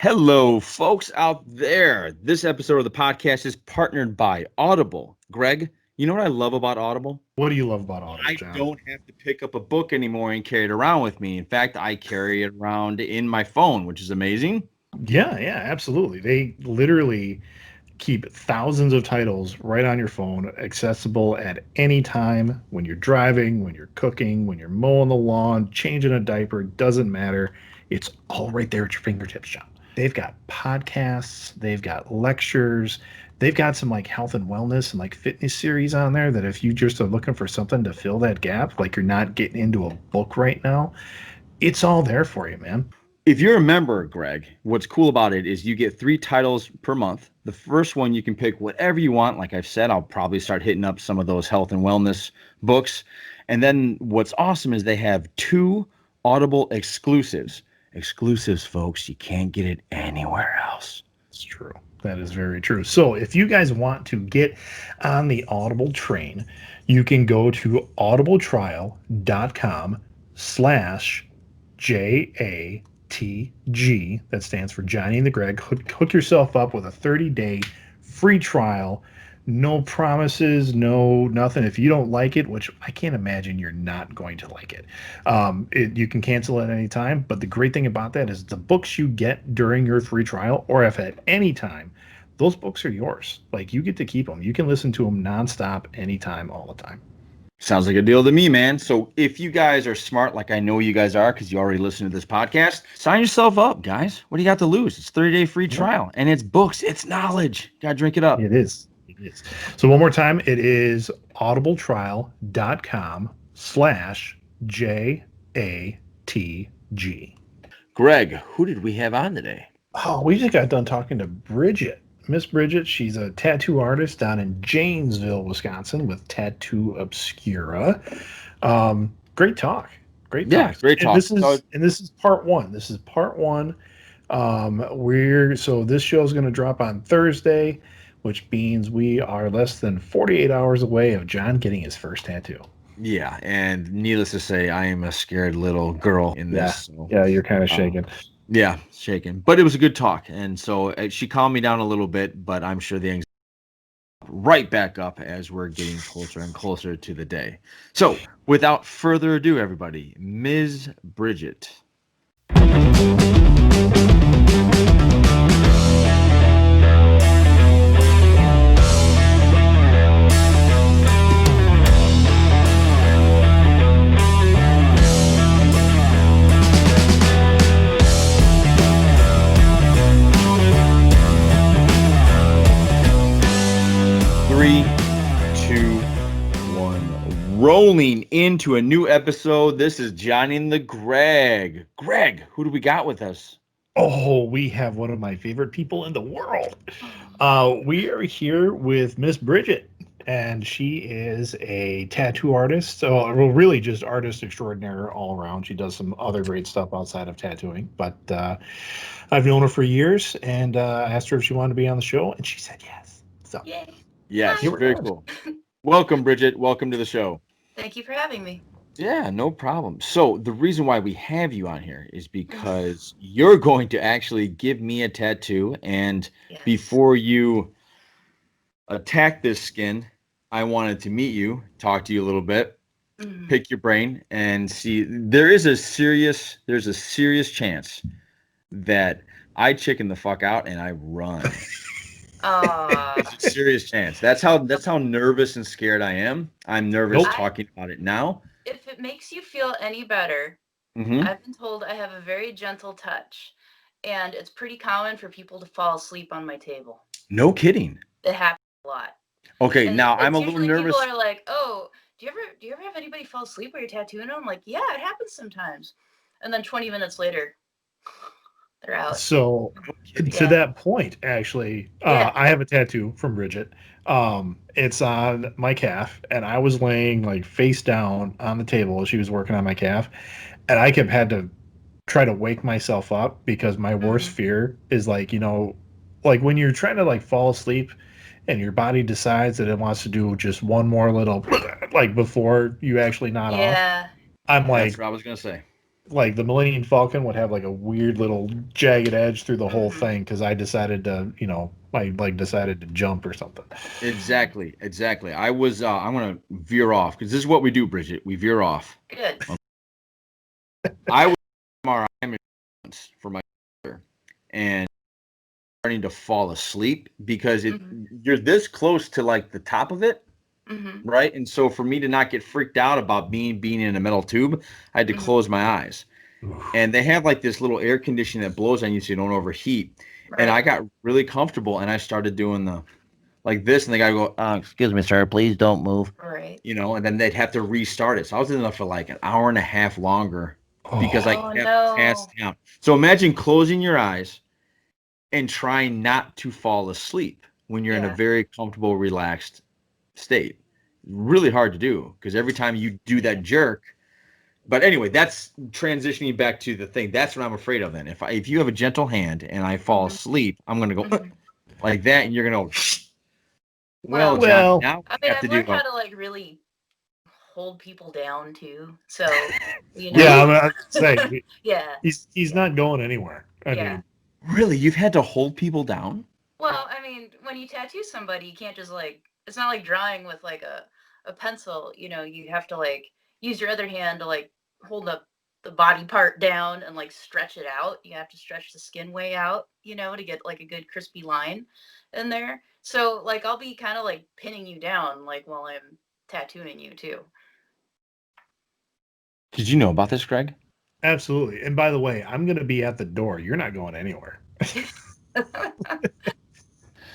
Hello, folks out there. This episode of the podcast is partnered by Audible. Greg, you know what I love about Audible? What do you love about Audible, I John? don't have to pick up a book anymore and carry it around with me. In fact, I carry it around in my phone, which is amazing. Yeah, absolutely. They literally keep thousands of titles right on your phone, accessible at any time when you're driving, when you're cooking, when you're mowing the lawn, changing a diaper, doesn't matter. It's all right there at your fingertips, John. They've got podcasts, they've got lectures, they've got some like health and wellness and like fitness series on there that if you just are looking for something to fill that gap, like you're not getting into a book right now, it's all there for you, man. If you're a member, Greg, what's cool about it is you get 3 titles per month. The first one, you can pick whatever you want. Like I've said, I'll probably start hitting up some of those health and wellness books. And then what's awesome is they have 2 Audible exclusives. Exclusives, folks. You can't get it anywhere else. It's true. That is very true. So if you guys want to get on the Audible train, you can go to audibletrial.com/JATG. That stands for Johnny and TheGreg. Hook yourself up with a 30-day free trial. No promises, no nothing. If you don't like it, which I can't imagine you're not going to like it, you can cancel at any time. But the great thing about that is the books you get during your free trial, or if at any time, those books are yours. Like you get to keep them. You can listen to them nonstop, anytime, all the time. Sounds like a deal to me, man. So if you guys are smart, like I know you guys are, because you already listen to this podcast, sign yourself up, guys. What do you got to lose? It's 30-day free trial, and it's books. It's knowledge. Gotta drink it up. It is. It is. So one more time, it is audibletrial.com/JATG. Greg, who did we have on today? Oh, we just got done talking to Bridget. Miss Bridget, she's a tattoo artist down in Janesville, Wisconsin with Tattoo Obscura. Great talk. Great talk. Yeah, great talk. And this is part one. This is part one. So this show is going to drop on Thursday, which means we are less than 48 hours away of John getting his first tattoo. Yeah, and needless to say, I am a scared little girl in this. Yeah, you're kind of shaking. Yeah, shaking. But it was a good talk. And so she calmed me down a little bit, but I'm sure the anxiety right back up as we're getting closer and closer to the day. So without further ado, everybody, Ms. Bridget. 3, 2, 1. Rolling into a new episode. This is Johnny and TheGreg. Greg, who do we got with us? Oh, we have one of my favorite people in the world. We are here with Miss Bridget, and she is a tattoo artist. So, well, really just artist extraordinaire all around. She does some other great stuff outside of tattooing, but I've known her for years, and I asked her if she wanted to be on the show, and she said yes. So, yay. Yes, Hi. very cool. Welcome, Bridget. Welcome to the show. Thank you for having me. Yeah, no problem. So the reason why we have you on here is because you're going to actually give me a tattoo. And Yes. before you attack this skin, I wanted to meet you, talk to you a little bit, pick your brain, and see. There's a serious chance that I chicken the fuck out and I run. It's a serious chance. That's how nervous and scared I am. I'm nervous talking about it now. If it makes you feel any better, Mhm. I've been told I have a very gentle touch, and it's pretty common for people to fall asleep on my table. No kidding. It happens a lot. Okay, And now I'm a it's little usually nervous. People are like, "Oh, do you ever have anybody fall asleep while you're tattooing?" I'm like, "Yeah, it happens sometimes." And then 20 minutes later, they're out. So to that point, actually, I have a tattoo from Bridget. It's on my calf, and I was laying like face down on the table as she was working on my calf, and I had to try to wake myself up because my worst fear is like when you're trying to like fall asleep and your body decides that it wants to do just one more little like before you actually nod off. I'm like, that's what I was gonna say. like the Millennium Falcon would have like a weird little jagged edge through the whole Mhm. thing because I decided to, I like decided to jump or something. Exactly. I was. I'm gonna veer off because this is what we do, Bridget. We veer off. Good. I was MRI once for my shoulder and starting to fall asleep because Mhm. you're this close to like the top of it, Mhm. right? And so for me to not get freaked out about being in a metal tube, I had to Mhm. close my eyes. Oof. And they have like this little air conditioning that blows on you so you don't overheat. And I Right. got really comfortable and I started doing the like this, and the guy would go, "Excuse me, sir, please don't move." Right. And then they'd have to restart it. So I was in there for like an hour and a half longer because I Oh, Oh kept no. passing out. So imagine closing your eyes and trying not to fall asleep when you're in a Yeah. very comfortable, relaxed state. Really hard to do because every time you do that jerk. But anyway, that's transitioning back to the thing. That's what I'm afraid of. Then, if you have a gentle hand and I fall Mhm. asleep, I'm gonna go Mhm. like that, and you're gonna go. Well, Well, Johnny, well, now I we mean, have to I've do. learned how to like really hold people down too. So, yeah, I'm gonna say yeah. he's not going anywhere. I Yeah. mean, Really, you've had to hold people down? Well, I mean, when you tattoo somebody, you can't just like it's not like drawing with like a pencil, you have to like use your other hand to like hold up the body part down and like stretch it out. You have to stretch the skin way out, to get like a good crispy line in there. So like I'll be kind of like pinning you down like while I'm tattooing you too. Did you know about this, Greg? absolutely. And by the way, I'm gonna be at the door. You're not going anywhere.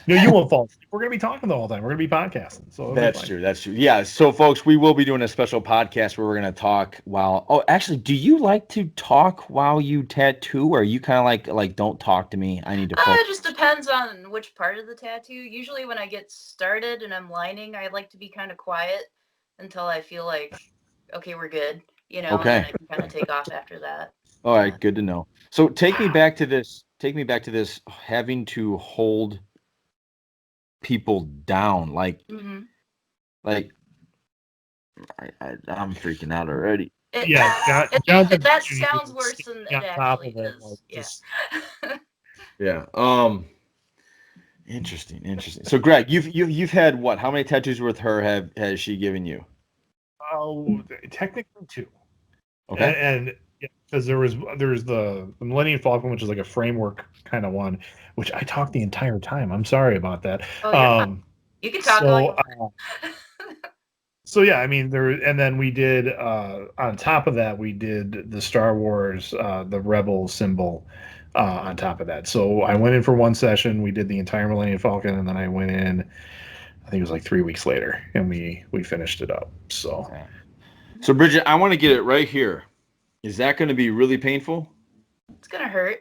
No, you won't fall asleep. We're gonna be talking the whole time. We're gonna be podcasting, so it'll be That's fine. true. That's true. Yeah. So, folks, we will be doing a special podcast where we're going to talk while. Oh, actually, do you like to talk while you tattoo, or are you kind of like don't talk to me? I need to focus. It just depends on which part of the tattoo. Usually, when I get started and I'm lining, I like to be kind of quiet until I feel like, okay, we're good, and then Okay. I can kind of take off after that. All Yeah. right. Good to know. So, take me back to this. Take me back to this having to hold people down. hmm Like I'm freaking out already. It, Yeah, John's that imagining sounds you worse than on it top actually of it, like is. Yeah. just Yeah. Interesting. Interesting. So, Greg, you've had what? How many tattoos with her has she given you? oh, technically two. Okay. And yeah, because there's the Millennium Falcon, which is like a framework kind of one, which I talked the entire time. I'm sorry about that. Oh, you're fine. Um, You can talk all you so want. so yeah, I mean there, and then we did on top of that we did the Star Wars the Rebel symbol on top of that. So I went in for one session, we did the entire Millennium Falcon, and then I went in. I think it was like 3 weeks later, and we finished it up. So Yeah. So, Bridget, I want to get it right here. Is that going to be really painful? It's gonna hurt.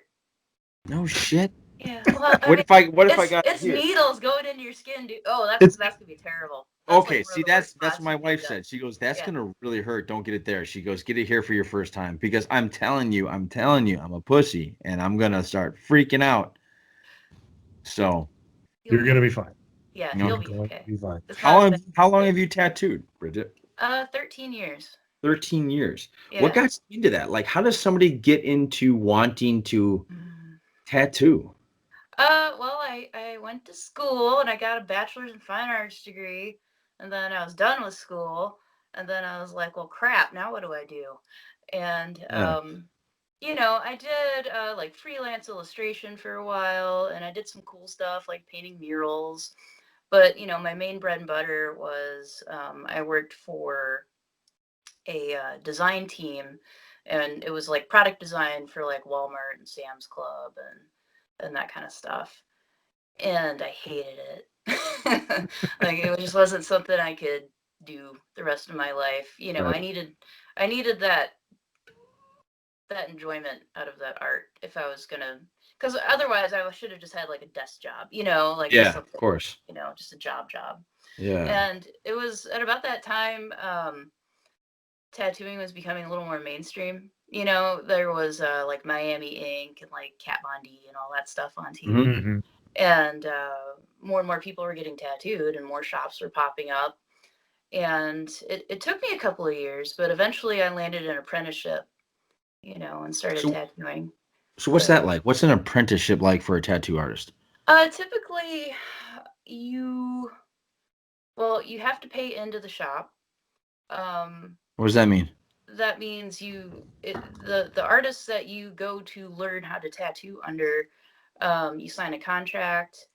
No shit. Yeah. Well, I What mean, if I got it it's here? needles going into your skin, dude. Oh, it's that's gonna be terrible. That's like Okay, one of see the worst that's what spots my you can wife get done. said. She goes, "That's Yeah. gonna really hurt. Don't get it there." She goes, "Get it here for your first time because I'm telling you, I'm a pussy and I'm gonna start freaking out." So, You'll you're be gonna be okay. fine. Yeah, you know, you'll You're be going to okay. be fine. It's how not as long bad how as long it have you tattooed, Bridget? 13 years. 13 years. What Yeah. got you into that? Like, how does somebody get into wanting to Mm. tattoo? Well, I went to school and I got a bachelor's in fine arts degree, and then I was done with school, and then I was like, well, crap, now what do I do? And Yeah. I did like freelance illustration for a while, and I did some cool stuff like painting murals. But my main bread and butter was I worked for a design team, and it was like product design for like Walmart and Sam's Club and that kind of stuff. And I hated it. Like it just wasn't something I could do the rest of my life. Right. I needed that enjoyment out of that art if I was gonna, because otherwise I should have just had like a desk job, like just Yeah, of something, course. just a job. Yeah. And it was at about that time, tattooing was becoming a little more mainstream. There was like Miami Ink and like Kat Von D and all that stuff on Hmm. TV. Hmm. And more and more people were getting tattooed and more shops were popping up. And it took me a couple of years, but eventually I landed an apprenticeship, and started So, tattooing. so what's that like? What's an apprenticeship like for a tattoo artist? Typically, you have to pay into the shop. What does that mean? That means the artists that you go to learn how to tattoo under, you sign a contract,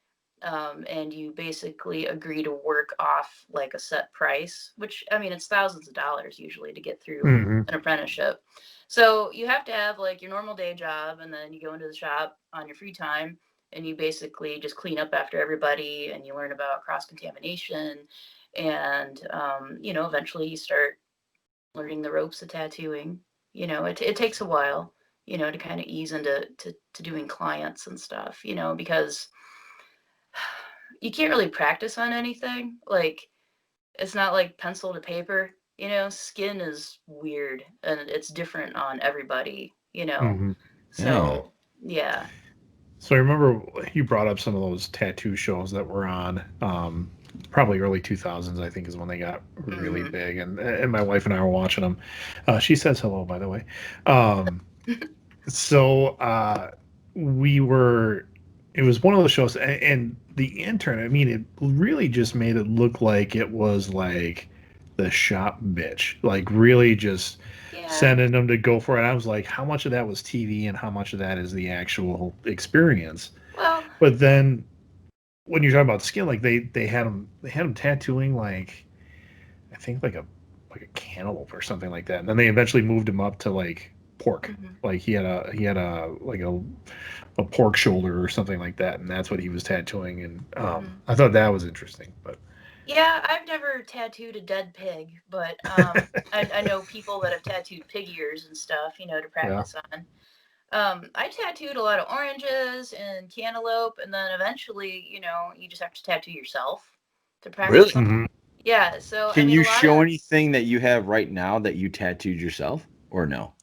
and you basically agree to work off like a set price, which I mean it's thousands of dollars usually to get through Mm-hmm. an apprenticeship. So you have to have like your normal day job, and then you go into the shop on your free time, and you basically just clean up after everybody, and you learn about cross contamination, and eventually you start learning the ropes of tattooing. It takes a while, to kind of ease into to doing clients and stuff, because you can't really practice on anything. Like, it's not like pencil to paper, skin is weird and it's different on everybody, Mm-hmm. So, yeah. So I remember you brought up some of those tattoo shows that were on, probably early 2000s, I think is when they got really big. And my wife and I were watching them. She says hello, by the way. So it was one of those shows, and the intern, I mean, it really just made it look like it was like the shop bitch, like really just sending them to go for it. I was like, how much of that was TV and how much of that is the actual experience? Well, But then when you're talking about skin, like they had them tattooing like I think like a cantaloupe or something like that, and then they eventually moved him up to like pork. Like he had a like a pork shoulder or something like that, and that's what he was tattooing. And I thought that was interesting, but. Yeah, I've never tattooed a dead pig, but I know people that have tattooed pig ears and stuff, to practice on. I tattooed a lot of oranges and cantaloupe, and then eventually, you just have to tattoo yourself to practice Really? on. Yeah, so I Can mean, you a lot show of anything that you have right now that you tattooed yourself, or no?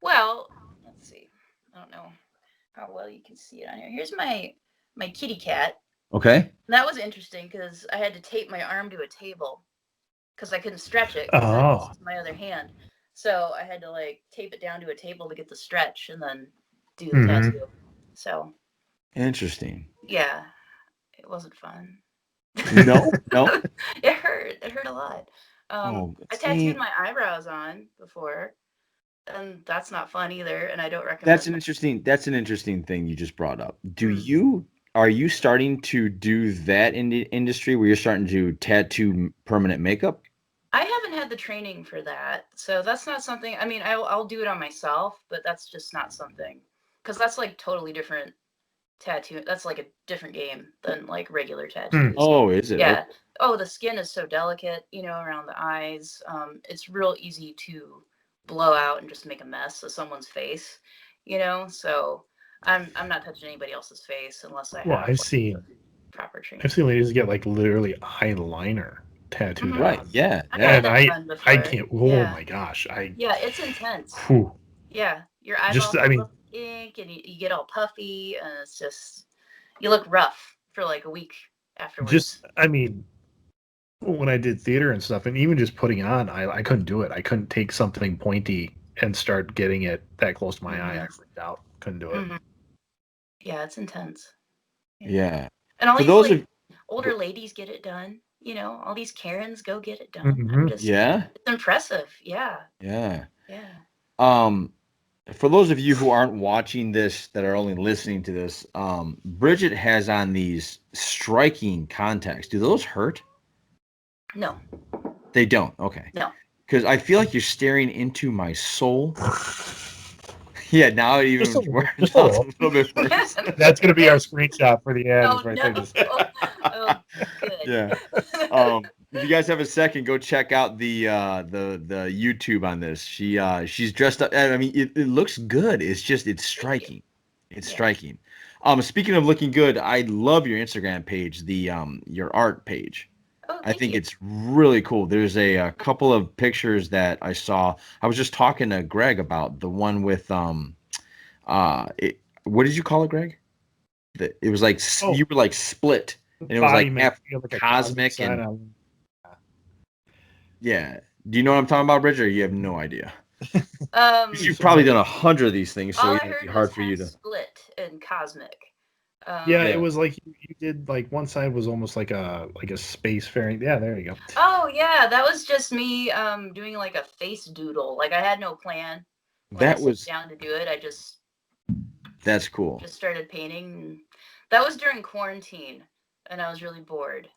Well, let's see. I don't know how well you can see it on here. Here's my kitty cat. Okay. And that was interesting because I had to tape my arm to a table because I couldn't stretch it because Oh. it's my other hand. So I had to like tape it down to a table to get the stretch and then do the tattoo. So Interesting. yeah, it wasn't fun. No. It hurt. It hurt a lot. Oh, I see, tattooed my eyebrows on before, and that's not fun either. And I don't recommend. that's an interesting thing you just brought up. Are you starting to do that in the industry where you're starting to tattoo permanent makeup? I haven't had the training for that, so that's not something. I mean, I'll do it on myself, but that's just not something because that's like totally different tattoo. That's like a different game than like regular tattoos. Oh, is it? Yeah. Oh, the skin is so delicate, around the eyes. It's real easy to blow out and just make a mess of someone's face, So I'm not touching anybody else's face unless I Well, have I've like, seen proper training. I've seen ladies get like literally eyeliner tattooed Right. on. Yeah. I've Yeah. had And that done before. I can't. Oh my gosh! Yeah, it's intense. Whew. Yeah, your eyeball Just fills up with ink, and you get all puffy, and it's just you look rough for like a week afterwards. when I did theater and stuff, and even just putting on, I couldn't do it. I couldn't take something pointy and start getting it that close to my eye. I freaked out. Couldn't do it. Yeah, it's intense. Yeah. And all For these those like of older ladies get it done. All these Karens go get it done. yeah. It's impressive. Yeah. Yeah. Yeah. For those of you who aren't watching this, that are only listening to this, Bridget has on these striking contacts. Do those hurt? No. They don't. Okay. No. Because I feel like you're staring into my soul. Yeah, now it even Just a little bit worse. That's going to be our screenshot for the ad. Oh, is right no. there. Just... Oh, good. Yeah. If you guys have a second, go check out the YouTube on this. She's dressed up. I mean, it looks good. It's striking. It's striking. Speaking of looking good, I love your Instagram page, the your art page. Oh, I think you. it's really cool. There's a couple of pictures that I saw. I was just talking to Greg about the one with what did you call it, Greg? It was like you were like split, and it was like half like cosmic and on. yeah, Do you know what I'm talking about, Bridget? Or you have no idea? You've Um, probably done 100 of these things, so all I it'd be heard hard was for you half to. split and cosmic. Yeah, Yeah. it was like you did like one side was almost like a spacefaring. Yeah, there you go. Oh yeah, that was just me doing like a face doodle. Like I had no plan when I That sat was down to do it. I that's cool. just started painting. That was during quarantine, and I was really bored.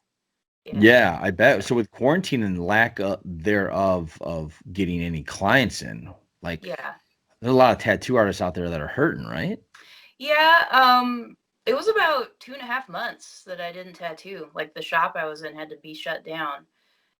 Yeah, I bet. So with quarantine and lack thereof of getting any clients in, like Yeah. there's a lot of tattoo artists out there that are hurting, right? Yeah. It was about 2.5 months that I didn't tattoo. Like the shop I was in had to be shut down.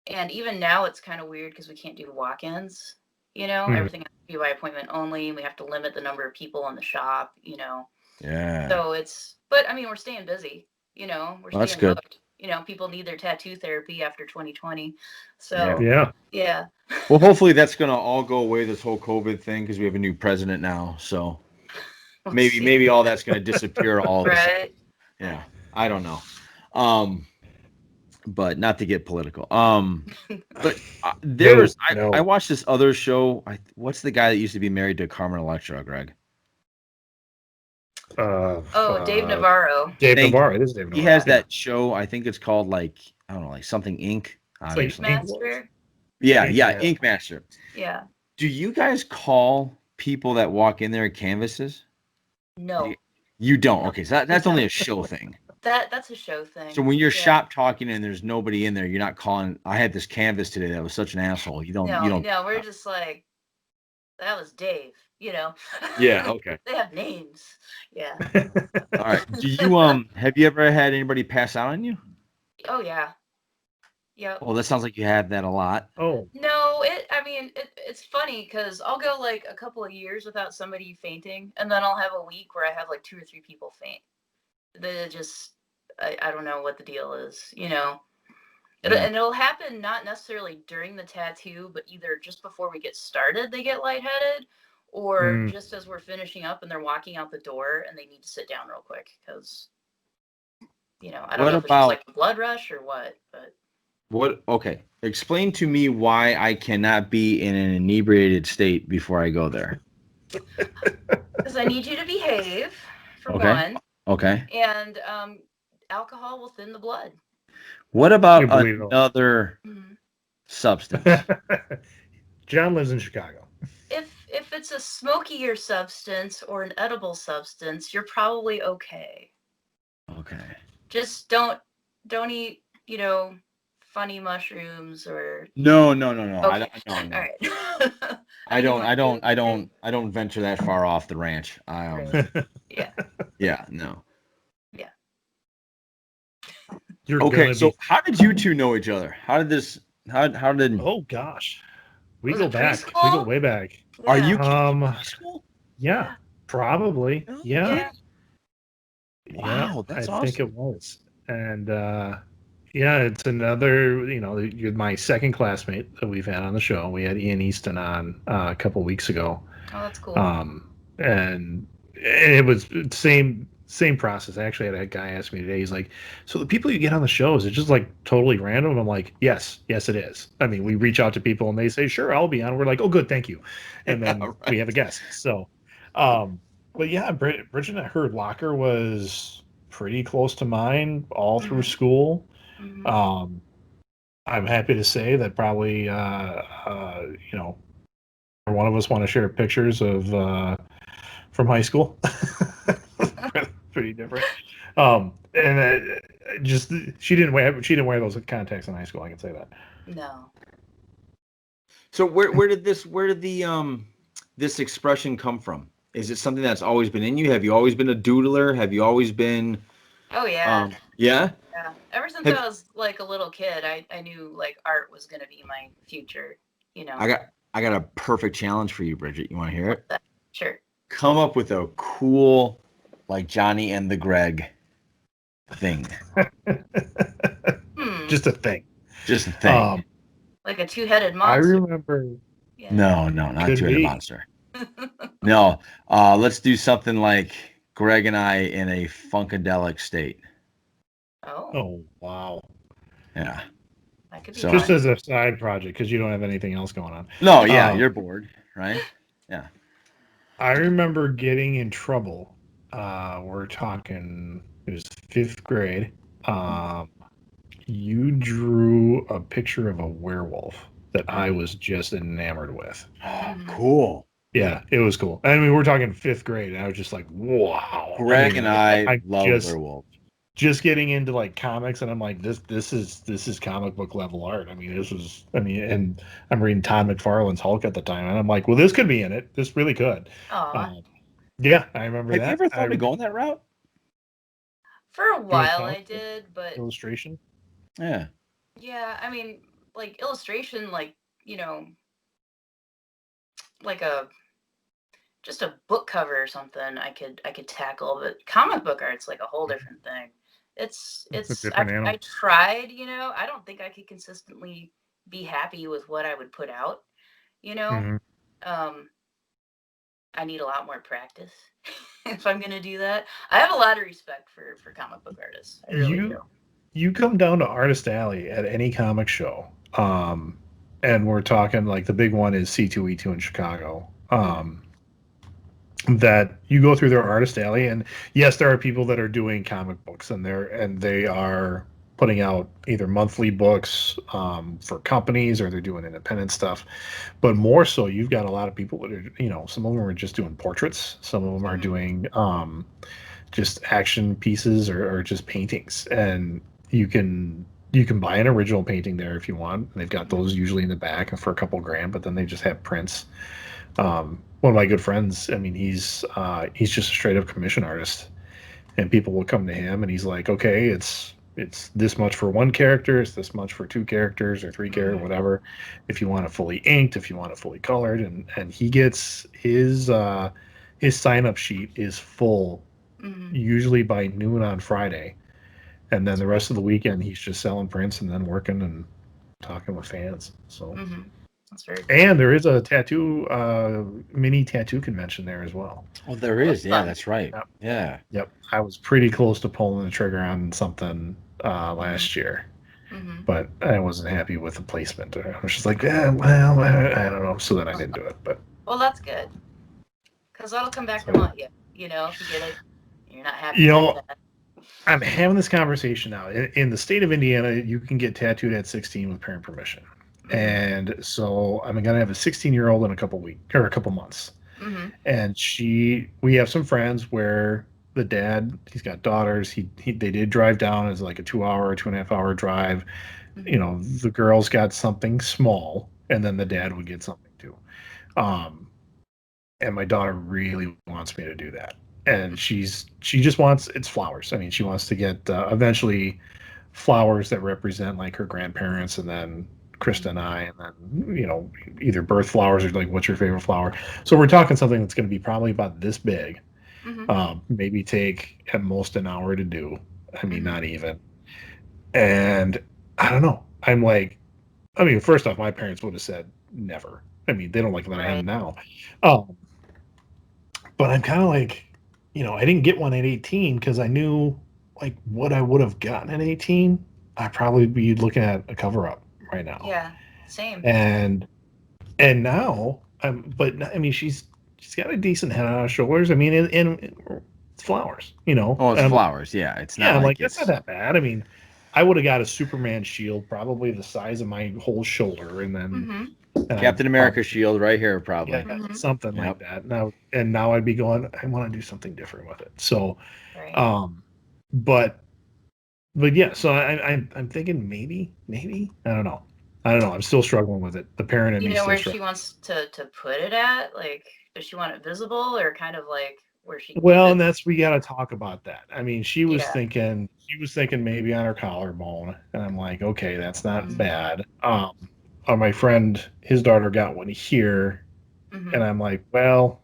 And even now it's kind of weird because we can't do walk-ins. Hmm. Everything has to be by appointment only. We have to limit the number of people in the shop. Yeah. So but I mean, we're staying busy, we're Well, that's staying good. hooked. People need their tattoo therapy after 2020. Yeah. So, Yeah. yeah. Well, hopefully that's gonna all go away, this whole COVID thing, because we have a new president now. So We'll maybe see. maybe all that's gonna disappear all of a sudden. Right. Yeah. I don't know. But not to get political. But there's No. I watched this other show. What's the guy that used to be married to Carmen Electra, Greg? Oh, Dave Navarro. Dave Thank Navarro. It is Dave He Navarro. has that show. I think it's called like I don't know, like something Inc. It's like Ink Obviously. Master. Yeah, Ink yeah, Master. Ink Master. Yeah. Do you guys call people that walk in there canvases? No. You don't. No. Okay, so that's only a show thing. That's a show thing. So when you're Yeah. shop talking and there's nobody in there, you're not calling. I had this canvas today that was such an asshole. You don't. No, we're just like, that was Dave, Yeah. Okay. They have names. Yeah. All right. Do you have you ever had anybody pass out on you? Oh yeah. Yep. Well, that sounds like you have that a lot. Oh, No, it's funny because I'll go like a couple of years without somebody fainting, and then I'll have a week where I have like 2 or 3 people faint. They just, I don't know what the deal is. Yeah. And it'll happen not necessarily during the tattoo, but either just before we get started, they get lightheaded, or just as we're finishing up and they're walking out the door and they need to sit down real quick because, I don't What know if it's just about like a blood rush or what, but. what? Okay, explain to me why I cannot be in an inebriated state before I go there. Because I need you to behave, for Okay. one, Okay. and alcohol will thin the blood. What about You believe it all. another substance? John lives in Chicago. If it's a smokier substance or an edible substance, you're probably okay. Okay. Just don't eat, funny mushrooms or. No. Okay. No. All right. I don't venture that far off the ranch. Yeah. Yeah, no. Yeah. You're Okay, gonna so be. how did you two know each other? How did Oh gosh, we Was go it back. preschool? We go way back. Are you kidding me? Um, High school? Yeah, probably. Yeah. Wow, Yeah, that's I think awesome. it was. And yeah, it's another, you're my second classmate that we've had on the show. We had Ian Easton on a couple weeks ago. Oh, that's cool. And it was same process. I actually had a guy ask me today. He's like, "So the people you get on the show, is it just like totally random?" I'm like, "Yes, it is." I mean, we reach out to people and they say, "Sure, I'll be on." We're like, "Oh, good, thank you," and then Right. we have a guest. So, but yeah, Bridget, her locker was pretty close to mine all through school. Mhm. I'm happy to say that probably one of us want to share pictures of from high school. Pretty different. And just she didn't wear those contacts in high school. I can say that. No. So where did this expression come from? Is it something that's always been in you? Have you always been a doodler? Have you always been Oh yeah. Yeah? Yeah. Ever since Have- I was like a little kid, I knew like art was gonna be my future. I got a perfect challenge for you, Bridget. You want to hear it? Sure. Come up with a cool like Johnny and TheGreg thing. Just a thing. Just a thing. Like a 2-headed I monster. remember. Yeah. No, not Could two-headed be. monster. No. Let's do something like Greg and I in a funkadelic state. Oh. Oh wow. Yeah. That could be So- Just fun. as a side project, because you don't have anything else going on. No, yeah, Um, you're bored, right? Yeah. I remember getting in trouble. We're talking, it was 5th grade. You drew a picture of a werewolf that I was just enamored with. Cool. Yeah, it was cool. I mean, we're talking 5th grade, and I was just like, wow. Greg and I I love werewolves. just getting into like comics, and I'm like, this is comic book level art. I mean, and I'm reading Todd McFarlane's Hulk at the time, and I'm like, well, this could be in it. This really could. Aw. Yeah, I remember Have that. you ever thought of going that route? For a doing while comic I book did, but illustration? Yeah. yeah, I mean, like illustration, like, you know, like just a book cover or something I could tackle, but comic book art's like a whole different thing. It's a It's different I animal. tried, you know, I don't think I could consistently be happy with what I would put out, you know. Mhm. I need a lot more practice if I'm gonna do that. I have a lot of respect for comic book artists. I really do. You come down to Artist Alley at any comic show, and we're talking like the big one is C2E2 in Chicago. That you go through their Artist Alley, and yes, there are people that are doing comic books, and they are putting out either monthly books for companies, or they're doing independent stuff. But more so, you've got a lot of people that are, some of them are just doing portraits, some of them are doing just action pieces, or just paintings, and you can buy an original painting there if you want. And they've got those usually in the back for a couple grand, but then they just have prints. One of my good friends, I mean, he's just a straight up commission artist, and people will come to him, and he's like, okay, it's this much for one character, it's this much for two characters or three characters, whatever. If you want it fully inked, if you want it fully colored, and he gets his sign up sheet is full usually by noon on Friday, and then the rest of the weekend he's just selling prints and then working and talking with fans. So. That's very cool. And there is a mini tattoo convention there as well. Oh, there is. Yeah, fun. that's right. Yep. Yeah. Yep. I was pretty close to pulling the trigger on something last year, but I wasn't happy with the placement. I was just like, well, I don't know. So then I didn't do it. But Well, that's good, because that'll come back to haunt you. You know, if you get it, you're not happy with that. I'm having this conversation now. In the state of Indiana, you can get tattooed at 16 with parent permission. And so I'm going to have a 16-year-old in a couple months. And we have some friends where the dad, he's got daughters. They did drive down as like a 2.5 hour drive. The girls got something small, and then the dad would get something too. And my daughter really wants me to do that. And she just wants, it's flowers. I mean, she wants to get eventually flowers that represent like her grandparents, and then Krista and I, and then, either birth flowers or like, what's your favorite flower? So we're talking something that's going to be probably about this big, maybe take at most an hour to do. I mean, not even. And I don't know. I'm like, first off, my parents would have said never. I mean, they don't like that I am now. But I'm kind of like, I didn't get one at 18 because I knew like what I would have gotten at 18. I'd probably be looking at a cover up right now. Yeah, same. And now she's got a decent head on her shoulders. I mean, and it's flowers, Oh, it's flowers. Yeah, it's not. Yeah, I'm like, it's that's not that bad. I mean, I would have got a Superman shield, probably the size of my whole shoulder, and then Captain America shield right here, probably. Yeah, something like that. Now I'd be going, I want to do something different with it. So, but yeah. So I'm thinking maybe I don't know. I'm still struggling with it. The parent in me. You know still where struggling. she wants to put it at? Like, does she want it visible, or kind of like where she? Well, and we got to talk about that. I mean, she was Yeah. thinking maybe on her collarbone, and I'm like, okay, that's not bad. My friend, his daughter got one here, and I'm like, well,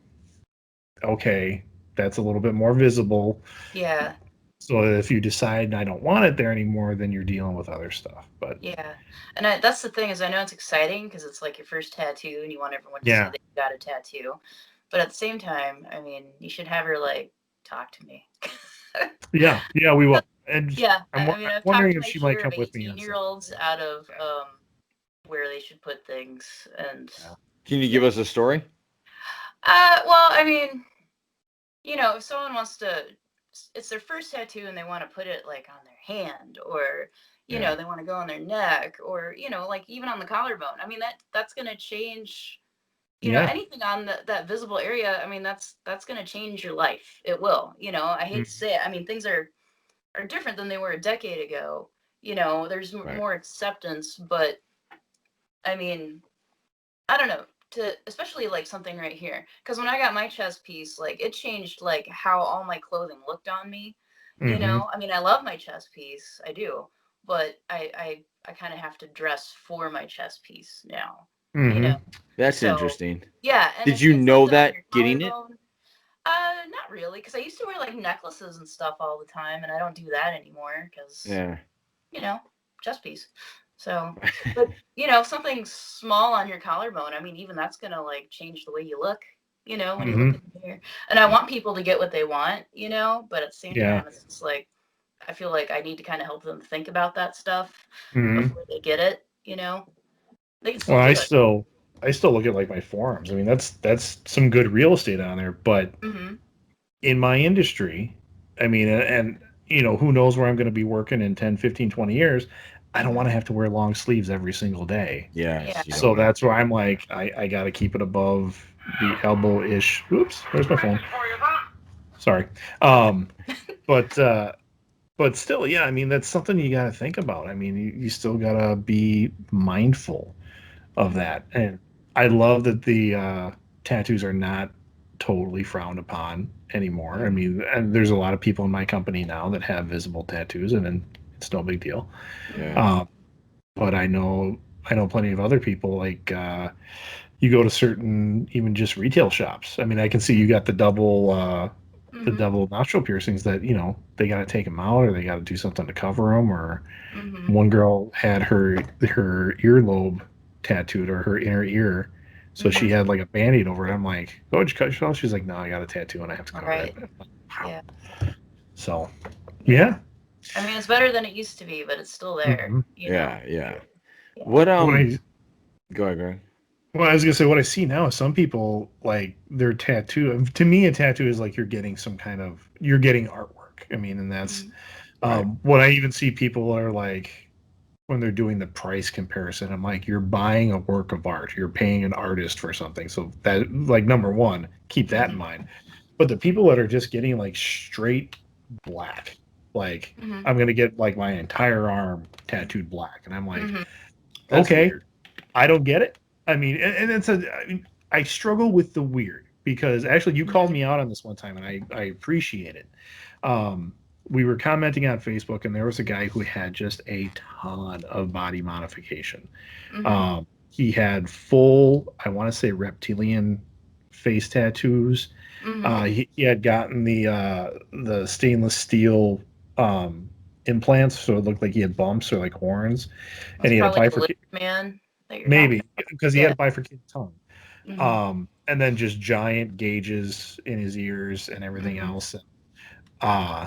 okay, that's a little bit more visible. Yeah. So if you decide I don't want it there anymore, then you're dealing with other stuff. But yeah, and that's the thing, is I know it's exciting because it's like your first tattoo, and you want everyone to see that you got a tattoo. But at the same time, I mean, you should have her like talk to me. yeah, we will. And Yeah, I'm I mean, I've wondering talked if my she might share come of with me on something. 18-year-olds out of where they should put things, and Yeah. Can you give us a story? well, I mean, if someone wants to, it's their first tattoo and they want to put it like on their hand, or Yeah. they want to go on their neck, or like even on the collarbone. I mean, that's going to change. Yeah. Anything on that visible area. I mean, that's going to change your life. It will. I hate to say it. I mean, things are different than they were a decade ago. There's Right. more acceptance, but I mean, I don't know, especially like something right here, because when I got my chest piece, like it changed like how all my clothing looked on me. I mean, I love my chest piece, I do, but I kind of have to dress for my chest piece now. That's So interesting. yeah, and Did if you it's know something on that your getting it? collarbone, not really, because I used to wear like necklaces and stuff all the time, and I don't do that anymore because Yeah. chest piece. So, but something small on your collarbone, I mean, even that's gonna like change the way you look, when you look in the mirror. And I want people to get what they want, but at the same Yeah. time, it's just like I feel like I need to kind of help them think about that stuff Mm-hmm. before they get it. They can still Well, do it. I still look at like my forearms. I mean, that's some good real estate on there. But Mm-hmm. in my industry, I mean, and who knows where I'm going to be working in 10, 15, 20 years. I don't want to have to wear long sleeves every single day. Yes. Yeah. You So don't want that's where I'm like, I got to keep it above the elbow-ish. Oops, where's my phone? Sorry. But still, yeah, I mean, that's something you got to think about. I mean, you still got to be mindful of that. And I love that the tattoos are not totally frowned upon anymore. I mean, and there's a lot of people in my company now that have visible tattoos, and then it's no big deal. Yeah. But I know plenty of other people like you go to certain even just retail shops. I mean, I can see you got the double nostril piercings that they got to take them out or they got to do something to cover them. Or one girl had her earlobe tattooed or her inner ear, so she had like a band-aid over it. I'm like, oh, did you cut yourself? She's like, no, I got a tattoo and I have to cover it. Yeah. So yeah. I mean, it's better than it used to be, but it's still there. Yeah. Yeah. Yeah. What What Go ahead, Greg. Well, I was gonna say what I see now is some people like their tattoo. To me, a tattoo is like you're getting you're getting artwork. I mean, and that's Right. what I even see people are like when they're doing the price comparison. I'm like, you're buying a work of art. You're paying an artist for something. So that, like, number one, keep that in mind. But the people that are just getting like straight black, like I'm gonna get like my entire arm tattooed black, and I'm like, That's okay, weird. I don't get it. I mean, and I mean, I struggle with the weird because actually you called me out on this one time, and I appreciate it. Um, we were commenting on Facebook, and there was a guy who had just a ton of body modification. He had full, I want to say, reptilian face tattoos. He had gotten the stainless steel implants, so it looked like he had bumps or like horns, and That's he had a probably the bifurcated. lip man that you're talking Maybe about. because he had Yeah. a bifurcated tongue. And then just giant gauges in his ears and everything else. Uh,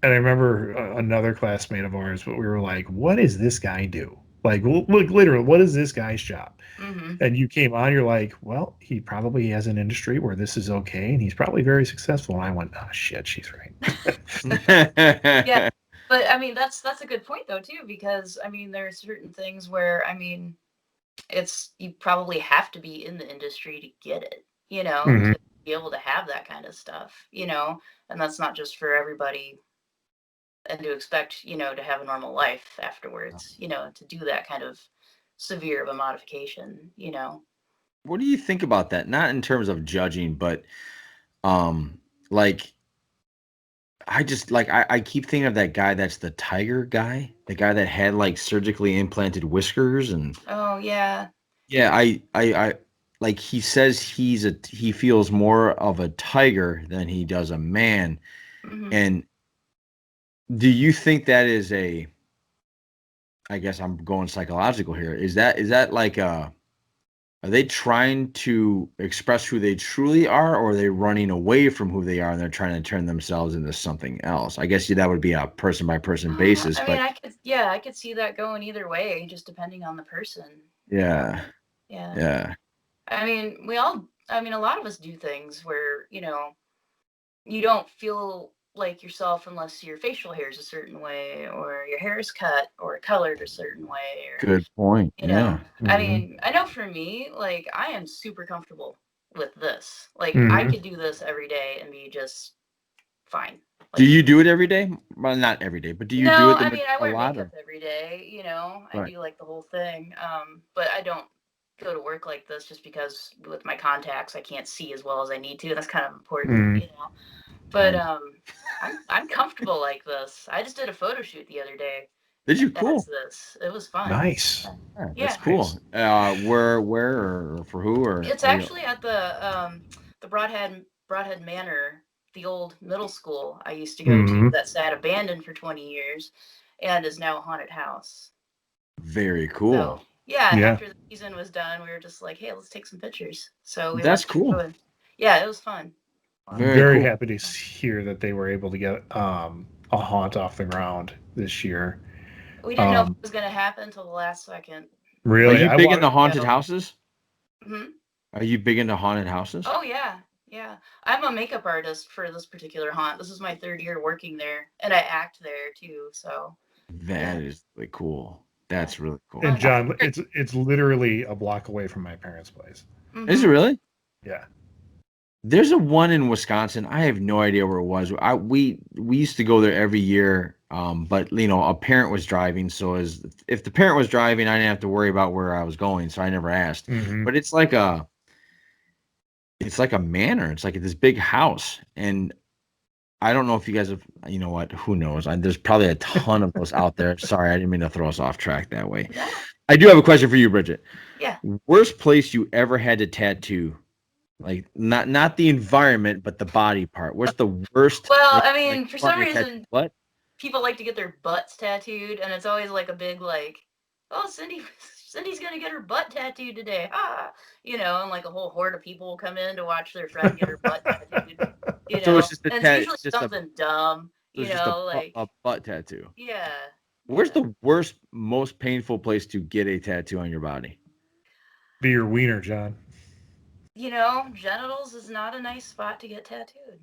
and I remember another classmate of ours, but we were like, what does this guy do? Like, look, literally, what is this guy's job? And you came on, you're like, well, he probably has an industry where this is okay, and he's probably very successful. And I went, oh, shit, she's right. Yeah. But I mean, that's a good point though too, because I mean, there are certain things where I mean, you probably have to be in the industry to get it, to be able to have that kind of stuff, and that's not just for everybody, and to expect, to have a normal life afterwards, to do that kind of severe of a modification. What do you think about that? Not in terms of judging, but like I keep thinking of that guy that's the tiger guy, the guy that had like surgically implanted whiskers and Oh yeah. yeah, I like he says he feels more of a tiger than he does a man. And do you think that is I guess I'm going psychological here. Is that like Are they trying to express who they truly are, or are they running away from who they are and they're trying to turn themselves into something else? I guess that would be a person by person basis, I mean, but I could see that going either way, just depending on the person. yeah, Yeah. yeah. I mean, a lot of us do things where, you don't feel like yourself unless your facial hair is a certain way or your hair is cut or colored a certain way or, Good point. you know, Yeah. I Mhm. mean, I know for me, like, I am super comfortable with this. Like, I Mhm. could do this every day and be just fine. Do Like, you do it every day? Well, not every day, but do you do no, it I mean, I a wear lot? makeup Or every day, I right. do like the whole thing. But I don't go to work like this just because with my contacts, I can't see as well as I need to. That's kind of important, Mhm. But I, I'm comfortable like this. I just did a photo shoot the other day did you? as Cool. this. It was fun. Nice. Yeah, that's Yeah. cool. Nice. Where, or for who, or It's actually at the Broadhead Manor, the old middle school I used to go to Mhm. that sat abandoned for 20 years and is now a haunted house. very cool. So yeah, Yeah. after the season was done, we were just like, hey, let's take some pictures. So we That's went through cool. and yeah, it was fun. I'm Very very cool. happy to hear that they were able to get a haunt off the ground this year. We didn't know if it Um, was gonna happen until the last second. Are really, you I big want. into haunted Go. houses? Hmm. Are you big into haunted houses? Oh yeah, yeah. I'm a makeup artist for this particular haunt. This is my 3rd year working there, and I act there too. So That yeah, is really cool. yeah, That's really And cool. fun. John, it's literally a block away from my parents' place. Is it Hmm. really? Yeah. There's a one in Wisconsin. I have no idea where it was. We used to go there every year. But a parent was driving, so as if the parent was driving, I didn't have to worry about where I was going, so I never asked. Hmm. But it's like a manor. It's like this big house, and I don't know if you guys have. You know what? Who knows? There's probably a ton of those out there. Sorry, I didn't mean to throw us off track that way. No, I do have a question for you, Bridget. yeah. Worst place you ever had to tattoo? Like not the environment, but the body part. What's the worst? Well, Like, I like mean, for you want some your tattoo reason, what? people like to get their butts tattooed, and it's always like a big like, oh, Cindy's gonna get her butt tattooed today, and like a whole horde of people will come in to watch their friend get her butt tattooed, So it's just a and it's tat, usually just a something dumb, so it's just a like a butt tattoo. yeah, Where's yeah. the worst, most painful place to get a tattoo on your body? Be your wiener, John. Genitals is not a nice spot to get tattooed.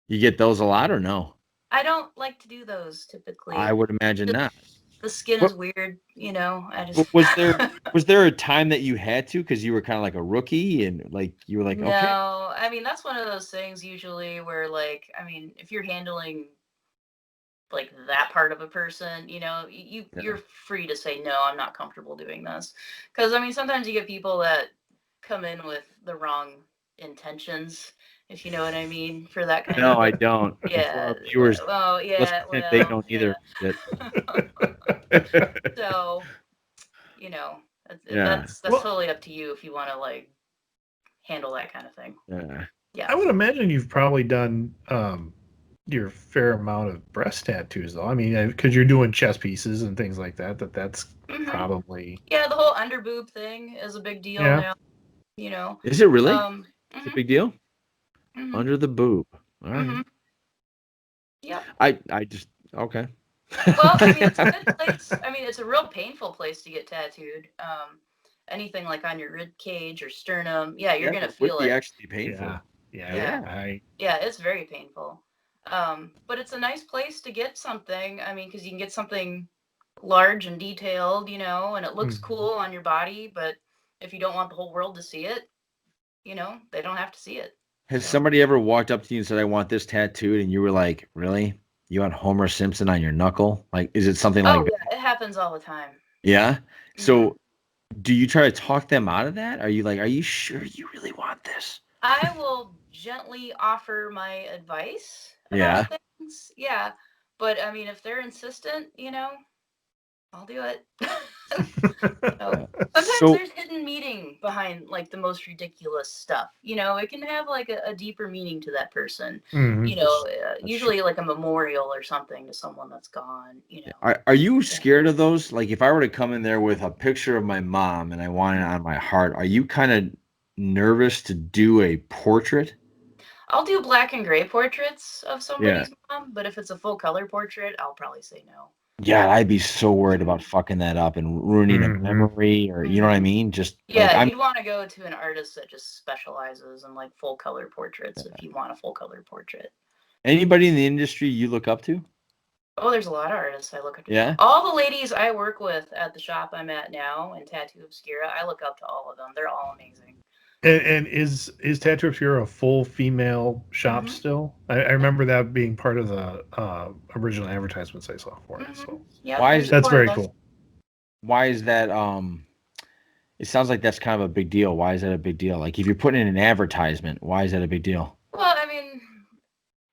You get those a lot or no? I don't like to do those I typically. would imagine not. The skin What is weird, I just was there a time that you had to because you were kind of like a rookie and like you were like, okay, No, I mean that's one of those things usually where like I mean if you're handling like that part of a person, you're yeah. free to say no, I'm not comfortable doing this. Cuz I mean sometimes you get people that come in with the wrong intentions, if you know what I mean, for that kind No, of I don't. And for yeah, our viewers, well, let's yeah, pretend they well, don't yeah. either. Bridget. So, you know, Yeah, that's Well, totally up to you if you want to like handle that kind of thing. yeah. Yeah. I would imagine you've probably done your fair amount of breast tattoos, though. I mean, because you're doing chest pieces and things like that. That's Hmm. probably Yeah, the whole underboob thing is a big deal yeah. now, you know. Is it really? It's a Mhm. big deal. Mhm. Under the boob. All right. Mhm. Yep. I just okay. Well, I mean, it's a good place. I mean, it's a real painful place to get tattooed. Anything like on your rib cage or sternum, yeah, you're Yeah, gonna it would feel be it. actually Yeah, painful. yeah. Yeah. Yeah. Yeah, it's very painful. But it's a nice place to get something. I mean, because you can get something large and detailed, and it looks Mhm. cool on your body. But if you don't want the whole world to see it, they don't have to see it. Has So, somebody ever walked up to you and said, "I want this tattooed," and you were like, "Really? You want Homer Simpson on your knuckle?" Like, is it something oh like yeah, that? it happens all the time. Yeah. Hmm. So, do you try to talk them out of that? Are you like, "Are you sure you really want this?" I will gently offer my advice Yeah. about things. Yeah. But I mean, if they're insistent, I'll do it. Yeah. Sometimes So there's hidden meaning behind like the most ridiculous stuff. It can have like a deeper meaning to that person. Mhm. that's true. Usually like a memorial or something to someone that's gone. Are you Yeah. scared of those? Like, if I were to come in there with a picture of my mom and I want it on my heart, are you kind of nervous to do a portrait? I'll do black and gray portraits of Yeah. somebody's mom, but if it's a full color portrait, I'll probably say no. Yeah, I'd be so worried about Mhm. fucking that up and ruining a Mhm. memory, or you know what I mean? Just like Yeah, you'd want to go to an artist that just specializes in like full color portraits if you want a full color portrait. anybody in the industry you look up to? Oh, there's a lot of artists I look up to. Yeah. All the ladies I work with at the shop I'm at now in Tattoo Obscura, I look up to all of them. They're all amazing. And is Tattoo Obscura a full female shop Mhm. still? I remember that being part of the original advertisements I saw for it. So Yep, Why there's is that's 4 of very us. cool. why is that it sounds like that's kind of a big deal. Why is that a big deal? Like, if you're putting in an advertisement, why is that a big deal? Well, I mean,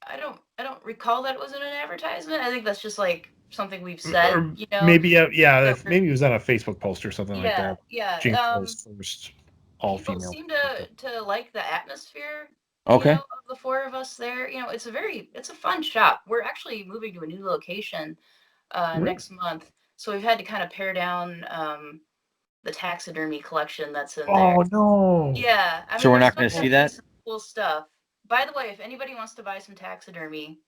I don't recall that it was in an advertisement. I think that's just like something we've said, Or maybe So maybe it was on a Facebook post or something like yeah, that. yeah. Jingo's first all People female. seem to like the atmosphere, Okay. of the 4 of us there. It's a fun shop. We're actually moving to a new location Really? next month, so we've had to kind of pare down the taxidermy collection that's in there. Oh no! Yeah, I So mean, we're there's not still going to see gonna be that? some cool stuff. By the way, if anybody wants to buy some taxidermy,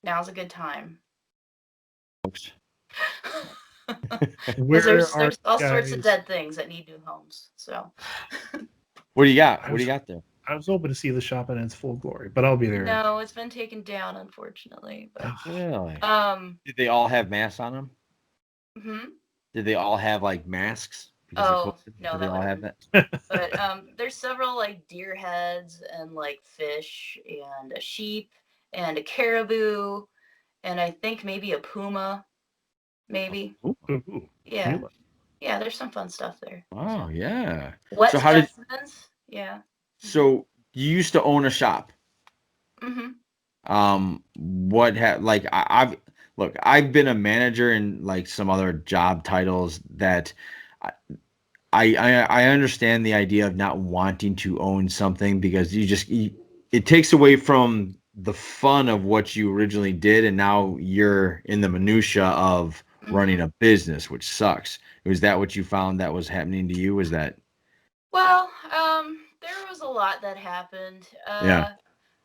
now's a good time. Oops. Because Where there's are there's all you sorts of guys? dead things that need new homes. So What do you got? I What do you was got there? I was hoping to see the shop in its full glory, but I'll be there. no, it's been taken down, unfortunately. But Really? um, Did they all have masks on them? mhm. Did they all have like masks because of Oh COVID? no, Did they that all would have have been. that? But there's several like deer heads and like fish and a sheep and a caribou and I think maybe a puma, maybe. Ooh. Ooh, Yeah, Puma. yeah. There's some fun stuff there. Oh So yeah. wet So how did specimens. Yeah. Mhm. so you used to own a shop? Mhm. What had like I've look, I've been a manager in like some other job titles that I, I understand the idea of not wanting to own something because it takes away from the fun of what you originally did, and now you're in the minutia of running Mhm. a business, which sucks. Was that what you found that was happening to you? Was that Well, there was a lot that happened. yeah,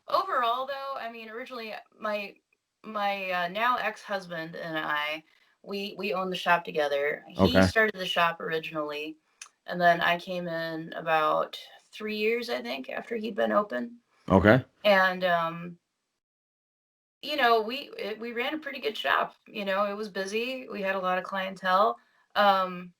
Overall, though, I mean, originally my now ex-husband and I, we owned the shop together. He okay, started the shop originally, and then I came in about 3 years, I think, after he'd been open. okay, And we ran a pretty good shop. It was busy. We had a lot of clientele, um,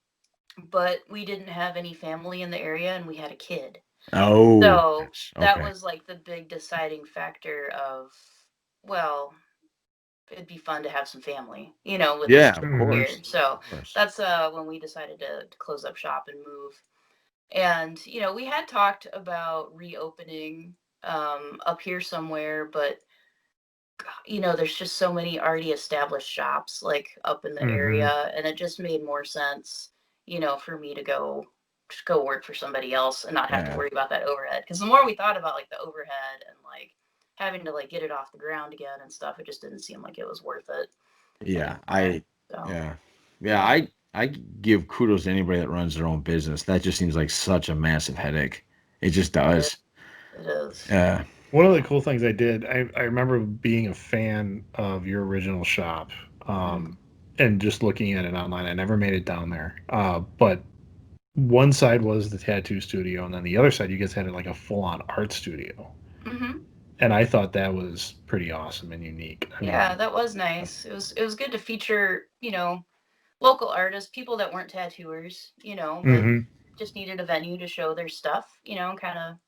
but we didn't have any family in the area, and we had a kid. oh, So yes, that okay, was like the big deciding factor of, well, it'd be fun to have some family, with this yeah, kid of Mhm. here. course, So of course, that's when we decided to close up shop and move. And we had talked about reopening up here somewhere, but there's just so many already established shops like up in the Mhm. area, and it just made more sense, for me to go work for somebody else and not have to yeah, worry about that overhead. Because the more we thought about like the overhead and like having to like get it off the ground again and stuff, it just didn't seem like it was worth it yeah, anymore. So yeah, yeah, yeah, I give kudos to anybody that runs their own business. That just seems like such a massive headache. It just it is. does. It is. Yeah. One of the cool things I did, I remember being a fan of your original shop, Mhm. and just looking at it online. I never made it down there, but one side was the tattoo studio, and then the other side, you guys had like a full-on art studio, Mhm. and I thought that was pretty awesome and unique. I Yeah, mean, that was nice. It was good to feature, local artists, people that weren't tattooers, but mhm. just needed a venue to show their stuff, and kind of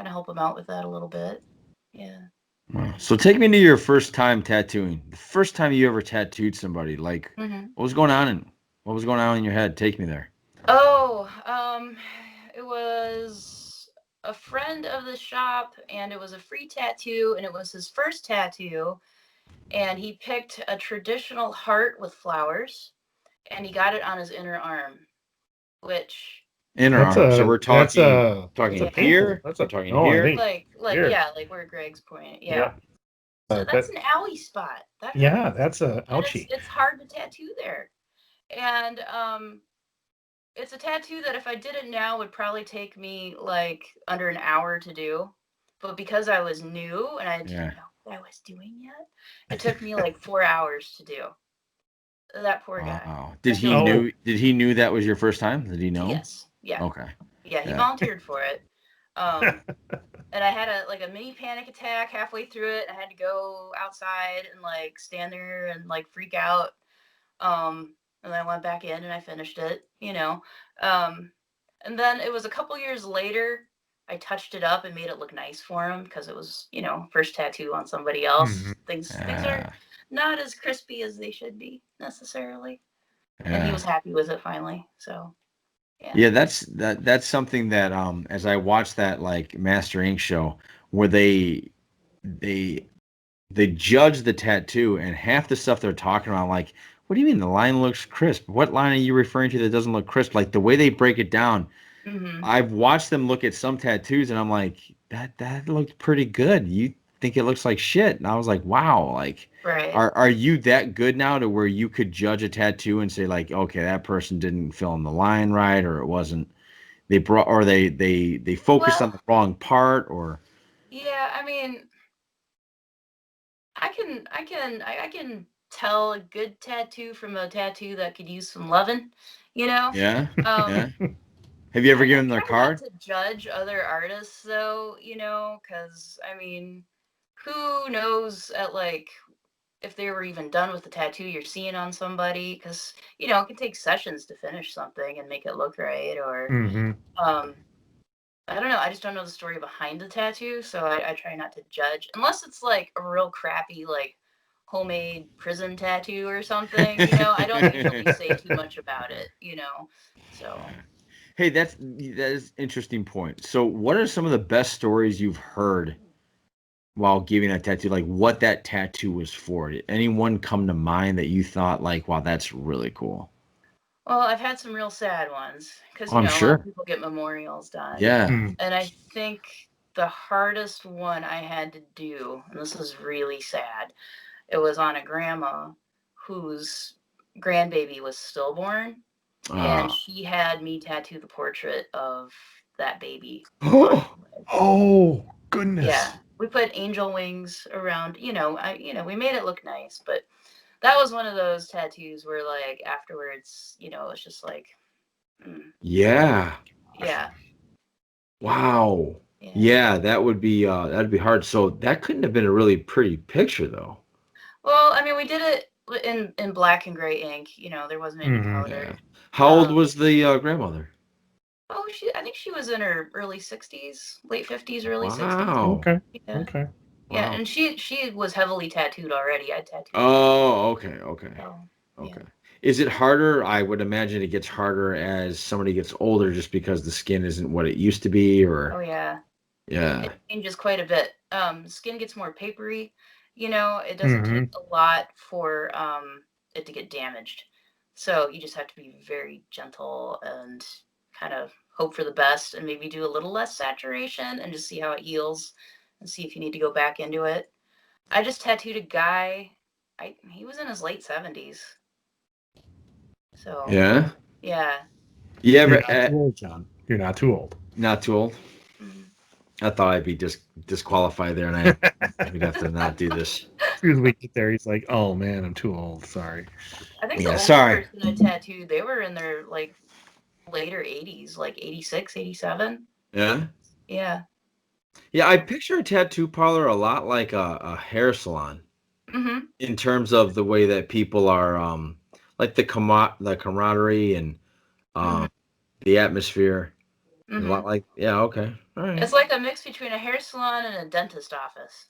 help them out with that a little bit. Yeah. Wow. So take me to your first time tattooing. The first time you ever tattooed somebody. Like, Hmm. what was going on in your head? Take me there. Oh, it was a friend of the shop, and it was a free tattoo, and it was his first tattoo, and he picked a traditional heart with flowers, and he got it on his inner arm, which Inner arm. So we're talking Yeah. here. That's We're a talking no, I here. think like here. yeah, like where Greg's point. Yeah. Yeah. So that's That- an owie spot. That yeah, hurts. that's a And ouchie. it's hard to tattoo there. And it's a tattoo that if I did it now would probably take me like under an hour to do. But because I was new and I didn't know what I was doing yet, it took me like 4 hours to do. That poor guy. Wow. I Did feel he knew that was your first time? Did he know? Yes. Yeah. Okay. Yeah, he Yeah. volunteered for it. And I had a mini panic attack halfway through it. I had to go outside and like stand there and like freak out. And then I went back in and I finished it, you know. And then it was a couple years later, I touched it up and made it look nice for him because it was, you know, first tattoo on somebody else. Mhm. Things are not as crispy as they should be necessarily. And he was happy with it finally. So yeah, that's something that as I watched that like Master Ink show where they judge the tattoo and half the stuff they're talking about, like, what do you mean the line looks crisp? What line are you referring to that doesn't look crisp? Like the way they break it down. I've watched them look at some tattoos and I'm like, that looked pretty good. You think it looks like shit. And I was like, wow, like right. Are you that good now to where you could judge a tattoo and say like, okay, that person didn't fill in the line right, or it wasn't they focused on the wrong part, or yeah, I mean, I can tell a good tattoo from a tattoo that could use some loving, you know. yeah. Have you ever given them a card? To judge other artists though, you know, because I mean, who knows at like if they were even done with the tattoo you're seeing on somebody, because you know it can take sessions to finish something and make it look right, or I don't know. I just don't know the story behind the tattoo, so I try not to judge unless it's like a real crappy like homemade prison tattoo or something. You know, I don't usually say too much about it. You know, so. Hey, that is interesting point. So, what are some of the best stories you've heard while giving a tattoo? Like, what that tattoo was for? Did anyone come to mind that you thought like, wow, that's really cool? Well, I've had some real sad ones because I'm a lot sure. of people get memorials done. Yeah. And I think the hardest one I had to do, and this is really sad, it was on a grandma whose grandbaby was stillborn, and she had me tattoo the portrait of that baby. Oh goodness! Yeah, we put angel wings around. We made it look nice, but that was one of those tattoos where, like, afterwards, it's just like, yeah. Yeah. Wow. Yeah, that'd be hard. So that couldn't have been a really pretty picture, though. Well, I mean, we did it in black and gray ink. There wasn't any color. Yeah. How old was the grandmother? Oh, I think she was in her early 60s, late 50s, early 60s. Wow. Okay. Yeah. Okay. Yeah, and she was heavily tattooed already. I tattooed. Oh, okay. So, okay. Is it harder? I would imagine it gets harder as somebody gets older, just because the skin isn't what it used to be, or. Oh yeah. Yeah. It changes quite a bit. Skin gets more papery. It doesn't take a lot for it to get damaged. So you just have to be very gentle and kind of hope for the best, and maybe do a little less saturation and just see how it heals and see if you need to go back into it. I just tattooed a guy. He was in his late 70s. So Yeah. Yeah. You ever? You're not too old, John. You're not too old. Not too old. I thought I'd be disqualified there, and I'd have to not do this. As soon as we get there, he's like, "Oh man, I'm too old. Sorry." I think the oldest person I tattooed, they were in their like later 80s, like 86, 87. Yeah. Yeah. Yeah, I picture a tattoo parlor a lot like a hair salon. In terms of the way that people are, like the camaraderie and the atmosphere. A lot like, yeah, okay, all right. It's like a mix between a hair salon and a dentist office.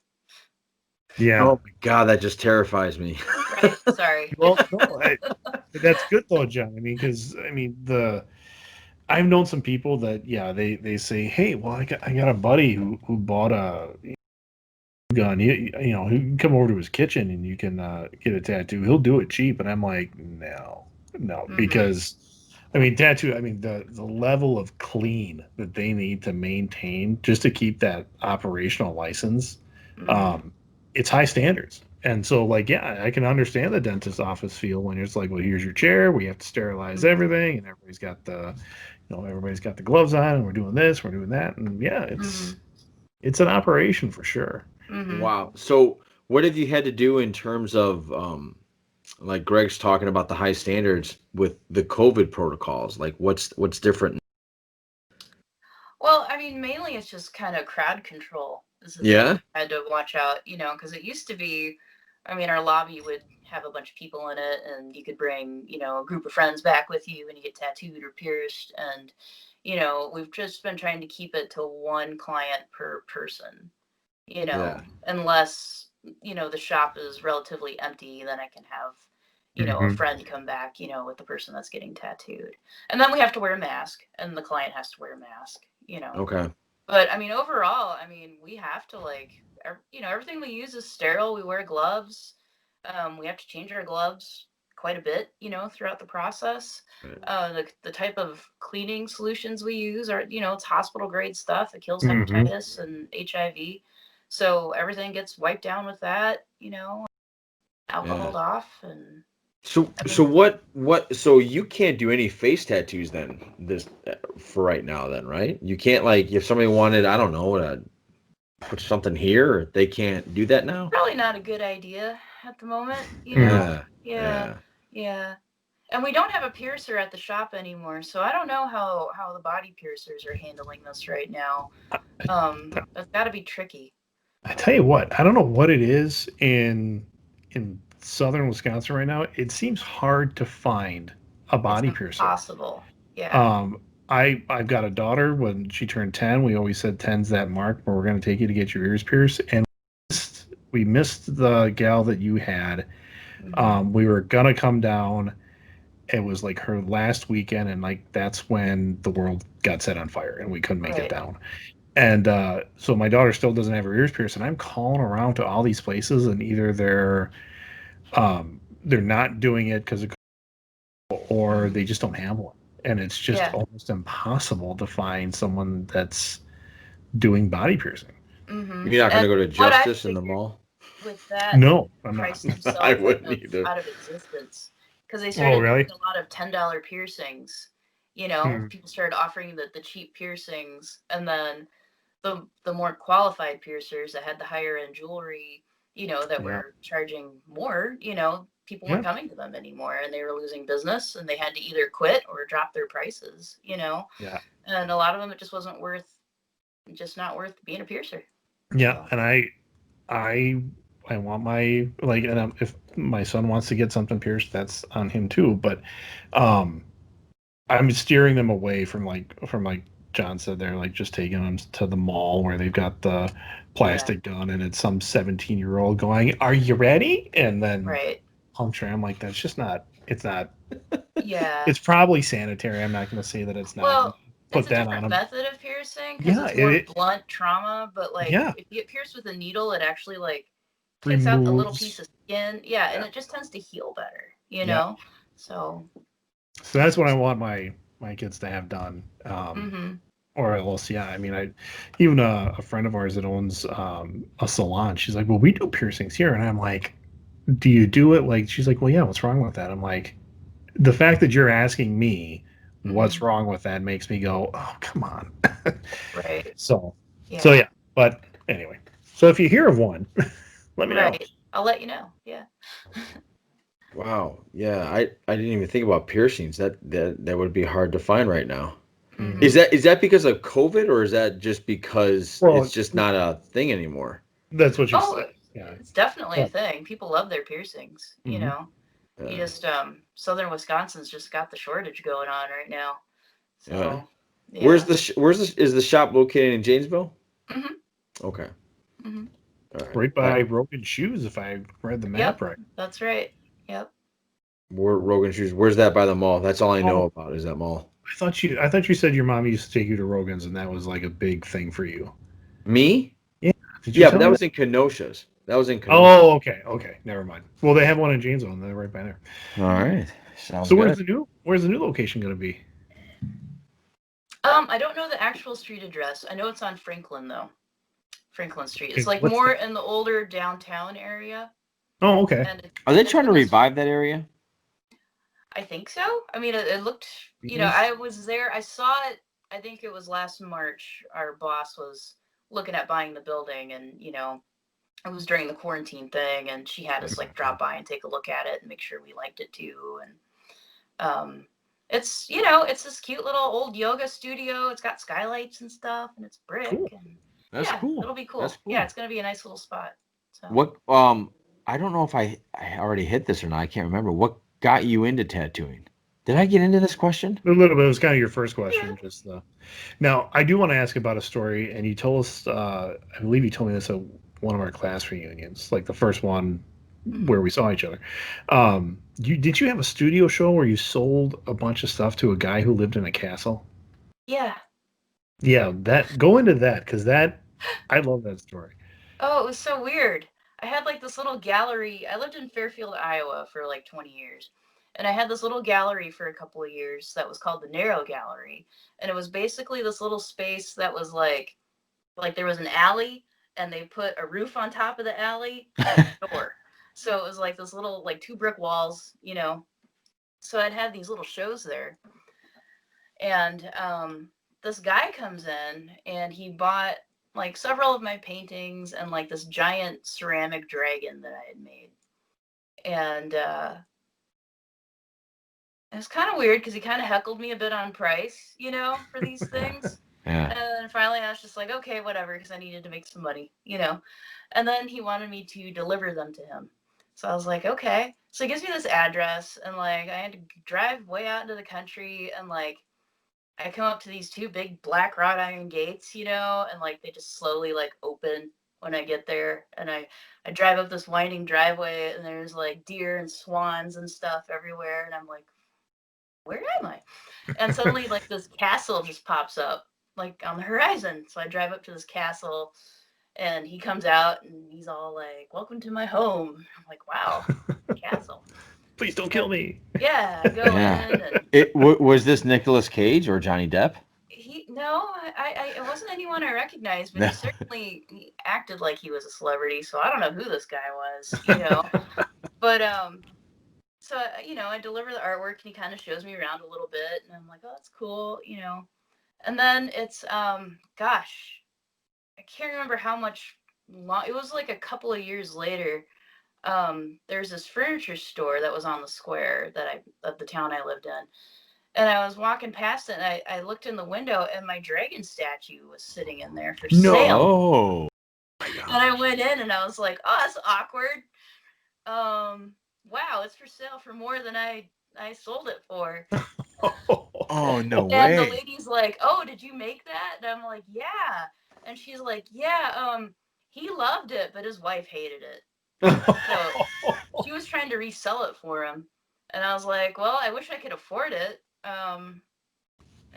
Yeah. Oh my God, that just terrifies me. Right. Sorry. Well, no, that's good though, John. I mean, because I've known some people that they say, hey, well, I got a buddy who bought a gun. He can come over to his kitchen and you can get a tattoo. He'll do it cheap, and I'm like, no. No, Mhm. because I mean tattoo. I mean the level of clean that they need to maintain just to keep that operational license. Mhm. It's high standards. And so, like, yeah, I can understand the dentist office feel when it's like, well, here's your chair. We have to sterilize Mhm. everything, and everybody's got the gloves on, and we're doing this, we're doing that, and yeah, Mhm. it's an operation for sure. Mhm. Wow. So what have you had to do in terms of like Greg's talking about the high standards with the COVID protocols? Like what's different? Well, I mean, mainly it's just kind of crowd control is the thing Yeah? we had to watch out, because it used to be, I mean, our lobby would have a bunch of people in it, and you could bring, a group of friends back with you when you get tattooed or pierced. And, we've just been trying to keep it to one client per person, Yeah. unless, the shop is relatively empty, then I can have, a Hmm. friend come back, with the person that's getting tattooed. And then we have to wear a mask, and the client has to wear a mask. Okay. But I mean, overall, I mean, we have to everything we use is sterile. We wear gloves. We have to change our gloves quite a bit, throughout the process. Right. The type of cleaning solutions we use are, it's hospital grade stuff. It kills Hmm. hepatitis and HIV. So everything gets wiped down with that, Yeah. alcoholed off. And So I so mean, what so you can't do any face tattoos then this for right now then, right? You can't like if somebody wanted, I don't know, to put something here, they can't do that now? probably not a good idea at the moment. Yeah. Yeah, Yeah. yeah. And we don't have a piercer at the shop anymore, so I don't know how the body piercers are handling this right now. That's got to be tricky. I tell you what, I don't know what it is in southern Wisconsin right now. It seems hard to find a It's body piercer. impossible. Yeah. Um, I've got a daughter. When she turned 10, we always said 10's that mark where we're going to take you to get your ears pierced, and we missed the gal that you had. Hmm. We were gonna come down. It was like her last weekend, and like that's when the world got set on fire, and we couldn't make it Right. down. And so my daughter still doesn't have her ears pierced, and I'm calling around to all these places, and either they're not doing it because of, or Hmm. they just don't have one, and it's just Yeah. almost impossible to find someone that's doing body piercing. Hmm. You're not And gonna go to what I Justice in the figured mall? with that, they No, I'm not. price I themselves wouldn't either. out of existence because they Oh, started doing really? a lot of $10 piercings. Hmm. People started offering the cheap piercings, and then the more qualified piercers that had the higher end jewelry, that Yeah. were charging more, people weren't Yeah. coming to them anymore, and they were losing business, and they had to either quit or drop their prices. Yeah. And a lot of them, it just wasn't just not worth being a piercer. Yeah. So And I I want my like, and if my son wants to get something pierced, that's on him too. But um, I'm steering them away from like John said, they're like just taking them to the mall where they've got the yeah, plastic gun, and it's some 17-year-old going, "Are you ready?" And then right, puncture. I'm like, that's just not. It's not. yeah. It's probably sanitary. I'm not going to say that it's not. Well, it's Put a that on different them. method of piercing because Yeah. it's more It. blunt trauma, but like Yeah. if you get pierced with a needle, it actually like takes out the little piece Removes. of skin. Yeah, and Yeah. it just tends to heal better, Yeah. So, So that's what I want my kids to have done. mhm. Or else, yeah. I mean, I even a friend of ours that owns a salon. She's like, "Well, we do piercings here," and I'm like, "Do you do it?" Like, she's like, "Well, yeah. What's wrong with that?" I'm like, "The fact that you're asking me what's Mhm. wrong with that makes me go, oh, come on." Right. so, so Yeah. yeah. But anyway, so if you hear of one, let me know. Right. I'll let you know. Yeah. Wow. Yeah, I didn't even think about piercings. That would be hard to find right now. Is Mhm. Mhm. that because of COVID or is that just because it's Well, just not a thing anymore? that's what she Oh, said. Yeah. it's definitely a Well, thing. People love their piercings. mhm. You Yeah. just Southern Wisconsin's just got the shortage going on right now. Yeah. So, yeah. Is the shop located in Janesville? Mhm. Okay. Mhm. All right. Right by Rogan Shoes, if I read the map Yep. right. That's right. Yep. Where Rogan Shoes? Where's that by the mall? That's all I know Oh, about is that mall. I thought you said your mom used to take you to Rogan's, and that was like a big thing for you. Me? Yeah. Did you Yeah, but tell that me that? was in Kenosha's. That was in Kenosha. Oh, okay. Okay. Never mind. Well, they have one in Janesville, and they're right by there. All right. Sounds So good. where's the new location going to be? I don't know the actual street address. I know it's on Franklin though. Franklin Street. It's Okay, like what's more that? in the older downtown area, Oh, okay. and Are they it's trying in to this. revive that area? I think so. I mean, it looked. Yes. I was there. I saw it. I think it was last March. Our boss was looking at buying the building, and it was during the quarantine thing, and she had us like drop by and take a look at it and make sure we liked it too. And it's this cute little old yoga studio. It's got skylights and stuff, and it's brick. Cool. And That's cool. it'll be cool. That's cool. Yeah, it's gonna be a nice little spot. So. What I don't know if I already hit this or not. I can't remember. What got you into tattooing? Did I get into this question? A little bit. It was kind of your first question. Just now, I do want to ask about a story, and you told us. I believe you told me this at one of our class reunions, like the first one where we saw each other. Did you have a studio show where you sold a bunch of stuff to a guy who lived in a castle? Yeah. Yeah, go into that because I love that story. Oh, it was so weird. I had like this little gallery. I lived in Fairfield, Iowa for like 20 years. And I had this little gallery for a couple of years that was called the Narrow Gallery. And it was basically this little space that was like there was an alley and they put a roof on top of the alley and a door. So it was like this little like 2 brick walls. So I'd have these little shows there. And this guy comes in and he bought like several of my paintings and like this giant ceramic dragon that I had made. And it was kind of weird because he kind of heckled me a bit on price, for these things. Yeah. And then finally I was just like, okay, whatever, because I needed to make some money, And then he wanted me to deliver them to him. So I was like, okay. So he gives me this address and like I had to drive way out into the country and like I come up to these 2 big black wrought iron gates, and like they just slowly like open when I get there. And I drive up this winding driveway and there's like deer and swans and stuff everywhere. And I'm like, where am I? And suddenly like this castle just pops up like on the horizon. So I drive up to this castle and he comes out and he's all like, welcome to my home. I'm like, wow, castle. Please don't kill me. Yeah, I go in and Was this Nicolas Cage or Johnny Depp? It wasn't anyone I recognized, but he acted like he was a celebrity, so I don't know who this guy was, But so I deliver the artwork and he kind of shows me around a little bit and I'm like, oh, that's cool, And then it's gosh, I can't remember how much long it was, like a couple of years later. There's this furniture store that was on the square of the town I lived in. And I was walking past it and I looked in the window and my dragon statue was sitting in there for sale. Oh. And I went in and I was like, oh, that's awkward. Wow, it's for sale for more than I sold it for. Oh, no way. And the lady's like, oh, did you make that? And I'm like, yeah. And she's like, yeah, he loved it, but his wife hated it. So she was trying to resell it for him. And I was like, well, I wish I could afford it. And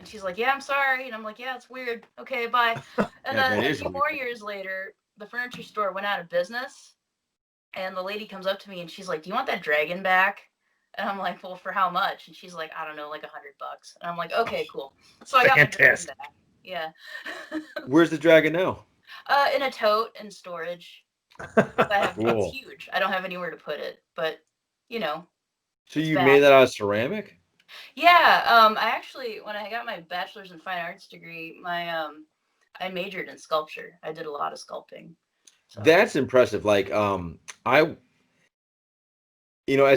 she's like, yeah, I'm sorry. And I'm like, yeah, it's weird. Okay, bye. And then a few more years later, the furniture store went out of business. And the lady comes up to me and she's like, do you want that dragon back? And I'm like, well, for how much? And she's like, I don't know, like $100. And I'm like, okay, cool. So I got my dragon back. Yeah. Where's the dragon now? In a tote in storage. It's huge. I don't have anywhere to put it, but So you made that out of ceramic? Yeah. I actually, when I got my bachelor's in fine arts degree, I majored in sculpture. I did a lot of sculpting. So. That's impressive. Like, as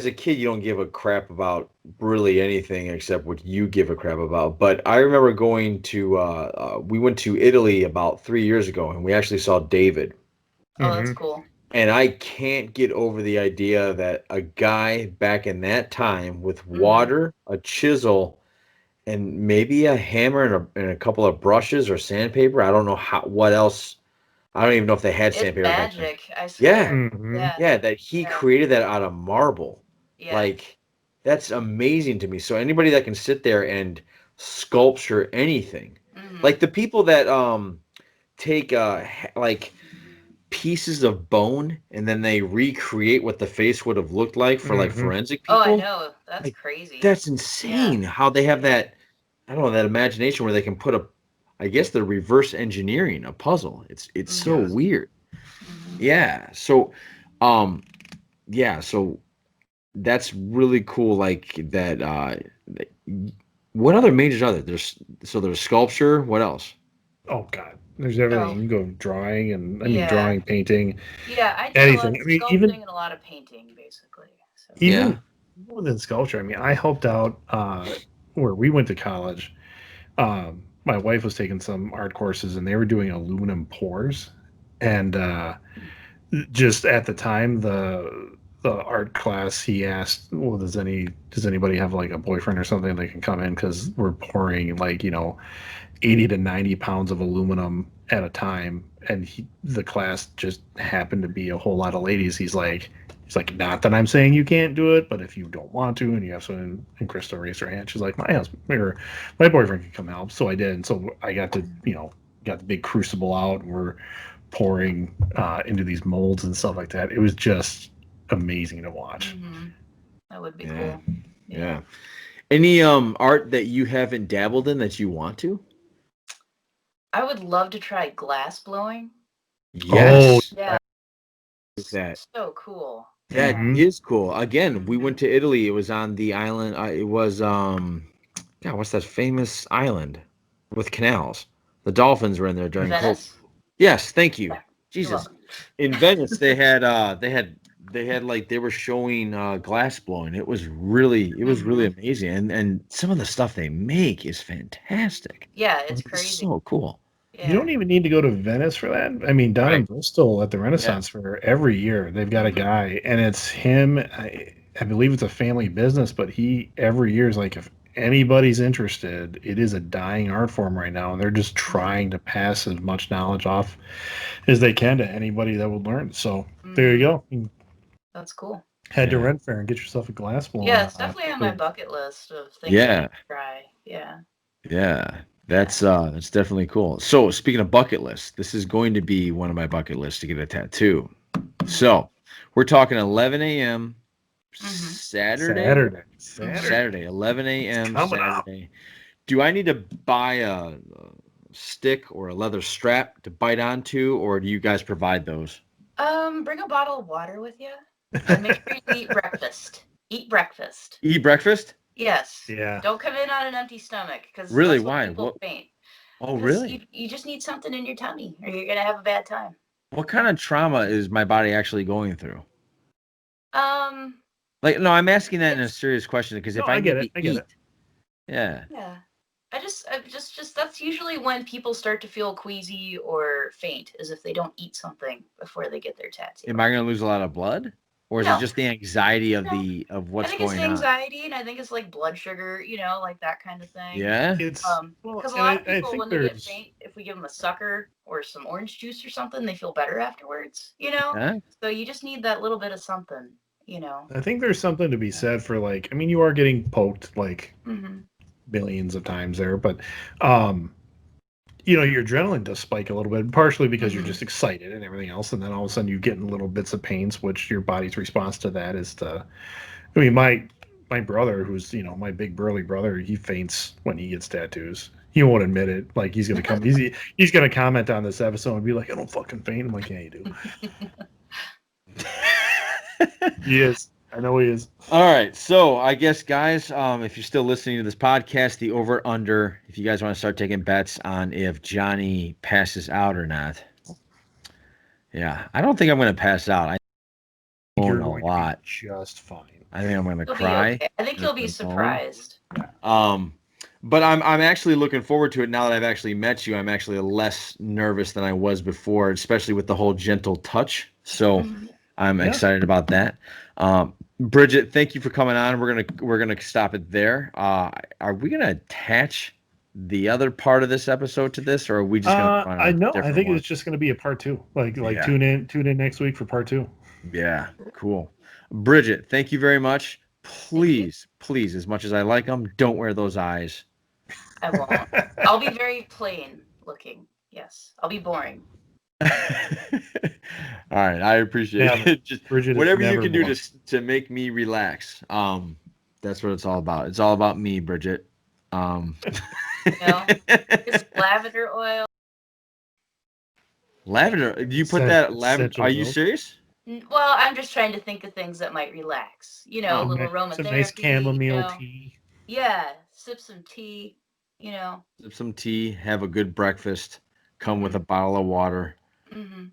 a kid, you don't give a crap about really anything except what you give a crap about. But I remember going to, we went to Italy about 3 years ago, and we actually saw David. Oh, that's cool. And I can't get over the idea that a guy back in that time with water, a chisel, and maybe a hammer and a couple of brushes or sandpaper. I don't know what else. I don't even know if they had sandpaper. It's magic, I swear. Yeah, that he created that out of marble. Yeah. Like, that's amazing to me. So anybody that can sit there and sculpture anything, like the people that take like pieces of bone and then they recreate what the face would have looked like for like forensic Oh, I people. know. That's Like, crazy. that's insane how they have that, I don't know, that imagination where they can put I guess they're reverse engineering a puzzle. It's so Mhm. weird. Mhm. Yeah. So, um, yeah. So that's really cool. Like that. What other majors are there? There's sculpture. What else? Oh God, there's everything. Oh, You can go drawing, and I mean yeah. drawing, painting, Yeah, I did a lot anything. of I mean, sculpting and a lot of painting, basically. So. Yeah. even within sculpture. I mean, I helped out where we went to college. My wife was taking some art courses, and they were doing aluminum pours, and just at the time the art class he asked, well, does anybody have like a boyfriend or something that can come in because we're pouring like 80 to 90 pounds of aluminum at a time, and the class just happened to be a whole lot of ladies. He's like, not that I'm saying you can't do it, but if you don't want to and you have someone, and Krista raised her hand, she's like, my husband or my boyfriend can come help. So I did, and so I got to got the big crucible out, and we're pouring into these molds and stuff like that. It was just amazing to watch. Mm-hmm. That would be Yeah. cool. Yeah. Any art that you haven't dabbled in that you want to? I would love to try glass blowing. Oh, Yes. Yeah, That so cool. that Yeah. mhm. is cool. Again, we went Mhm. to Italy. It was on the island. It was God, what's that famous island with canals? The dolphins were in there during COVID. Venice? Yes, thank you. Yeah. You're Jesus. welcome. In Venice, they had like they were showing glass blowing. It was really Mm-hmm. amazing. And some of the stuff they make is fantastic. Yeah, it's It's crazy. so cool. You Yeah. don't even need to go to Venice for that. I mean, down in Right. Bristol at the Yeah. Renaissance Fair, every year they've got a Mhm. guy, and it's him. I believe it's a family business, but he every year is like, if anybody's interested, it is a dying art form right now, and they're just trying to pass as much knowledge off as they can to anybody that would learn. So there you Mhm. go. You can That's cool. head to Yeah. Ren Fair and get yourself a glass Yeah, blown. it's definitely on my Or- bucket list of things I need Yeah. to try. Yeah. Yeah. Yeah. That's definitely cool. So speaking of bucket list, this is going to be one of my bucket lists to get a tattoo. So we're talking 11 a.m. Mm-hmm. Saturday. Mm-hmm. Saturday. Saturday, 11 It's a.m. coming up. Saturday. Do I need to buy a stick or a leather strap to bite onto, or do you guys provide those? Bring a bottle of water with you, and make sure you eat breakfast. Eat breakfast. Eat breakfast? Yes. Yeah. Don't come in on an empty stomach because Really? that's when Why? people What? faint. Oh, Because you, really? you just need something in your tummy or you're gonna have a bad time. What kind of trauma is my body actually going through? Um, Like, no, I'm asking that in a it's serious question because No, if I I get need it. to I get it. eat, yeah. yeah. I just that's usually when people start to feel queasy or faint, is if they don't eat something before they get their tattoo. Am I going to lose a lot of blood, or is it No, just the anxiety of no. I what's think it's going on? anxiety, and I think it's like blood sugar, like that kind of thing. Yeah. It's well, Because a and lot of I people, think when they get there's faint, if we give them a sucker or some orange juice or something, they feel better afterwards. Yeah. So you just need that little bit of something, you know. I think there's something to be said for, like, I mean, you are getting poked like Mm-hmm. millions of times there, but your adrenaline does spike a little bit, partially because you're Mm-hmm. just excited and everything else, and then all of a sudden you get in little bits of pains, which your body's response to that is to. I mean, my brother, who's my big burly brother, he faints when he gets tattoos. He won't admit it. Like, he's gonna come, he's gonna comment on this episode and be like, "I don't fucking faint." I'm like, "Yeah, you do." He is. I know he is. All right. So I guess, guys, if you're still listening to this podcast, the over under, if you guys want to start taking bets on if Johnny passes out or not. Yeah, I don't think I'm going to pass out. I You're moan a going to be lot. just fine. I think I'm going to You'll be cry. okay. I think you'll be and moan. surprised. Um, but I'm actually looking forward to it now that I've actually met you. I'm actually less nervous than I was before, especially with the whole gentle touch. So Mhm. I'm Yeah. excited about that. Bridget, thank you for coming on. We're gonna stop it there. Are we gonna attach the other part of this episode to this, or are we just gonna run I a know. I different think one? it's just going to be a part two. Like Yeah, tune in next week for part two. yeah, cool. Bridget, thank you very much. Thank you. Please, please, as much as I like them, don't wear those eyes. I won't. I'll be very plain looking. Yes. I'll be boring. All right, I appreciate Never. it. Just Bridget is whatever you never can do wrong. to make me relax. That's what it's all about. It's all about me, Bridget. It's lavender oil. Lavender. Do you put that lavender? Essential Are you oils. serious? Well, I'm just trying to think of things that might relax. A little Some nice aromatherapy. chamomile tea. Yeah, sip some tea. Sip some tea. Have a good breakfast. Come with a Mhm. bottle of water. Mhm.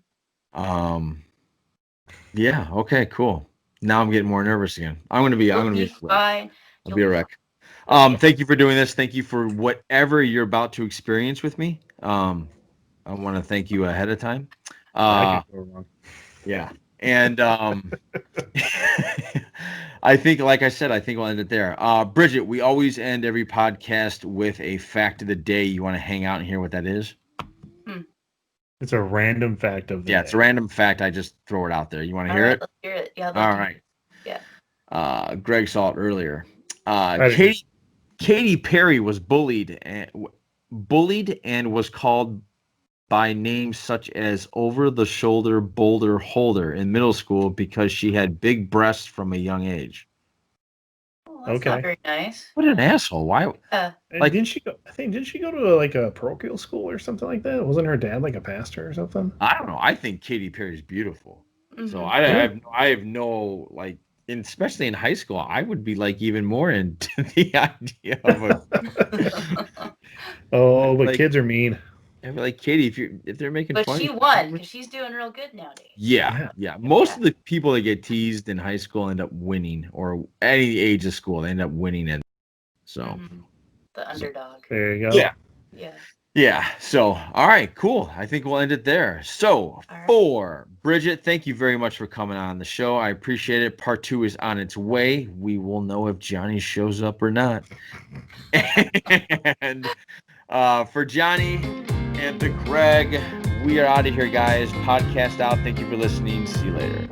Yeah. Okay. Cool. Now I'm getting more nervous again. I'm gonna be a You'll be wreck. fine. I'll You'll be a be fine. wreck. Yeah. Thank you for doing this. Thank you for whatever you're about to experience with me. I want to thank you ahead of time. That could go wrong. Yeah. And I think, like I said, I think we'll end it there. Bridget, we always end every podcast with a fact of the day. You want to hang out and hear what that is? It's a random fact of the Yeah, day. it's a random fact. I just throw it out there. You want to All hear right, it? let's hear it. Yeah. All right. Yeah. Greg saw it earlier. I did. Katy Perry was bullied and was called by names such as over-the-shoulder boulder holder in middle school because she had big breasts from a young age. Oh, that's Okay. not very nice. What an asshole! Why? And Like- didn't she go? I think didn't she go to like a parochial school or something like that? Wasn't her dad like a pastor or something? I don't know. I think Katy Perry's beautiful. So Mhm. I have no like, especially in high school, I would be like even more into the idea of a Oh, but like- kids are mean. I'd be like, Katie, if they're making But fun, she won because she's doing real good nowadays. yeah. Most of the people that get teased in high school end up winning, or any age of school, they end up winning it. So Mhm. The underdog. There you go. Yeah. Yeah. yeah. So all right, cool. I think we'll end it there. So right. for Bridget, thank you very much for coming on the show. I appreciate it. Part 2 is on its way. We will know if Johnny shows up or not. And for Johnny and TheGreg, we are out of here, guys. Podcast out. Thank you for listening. See you later.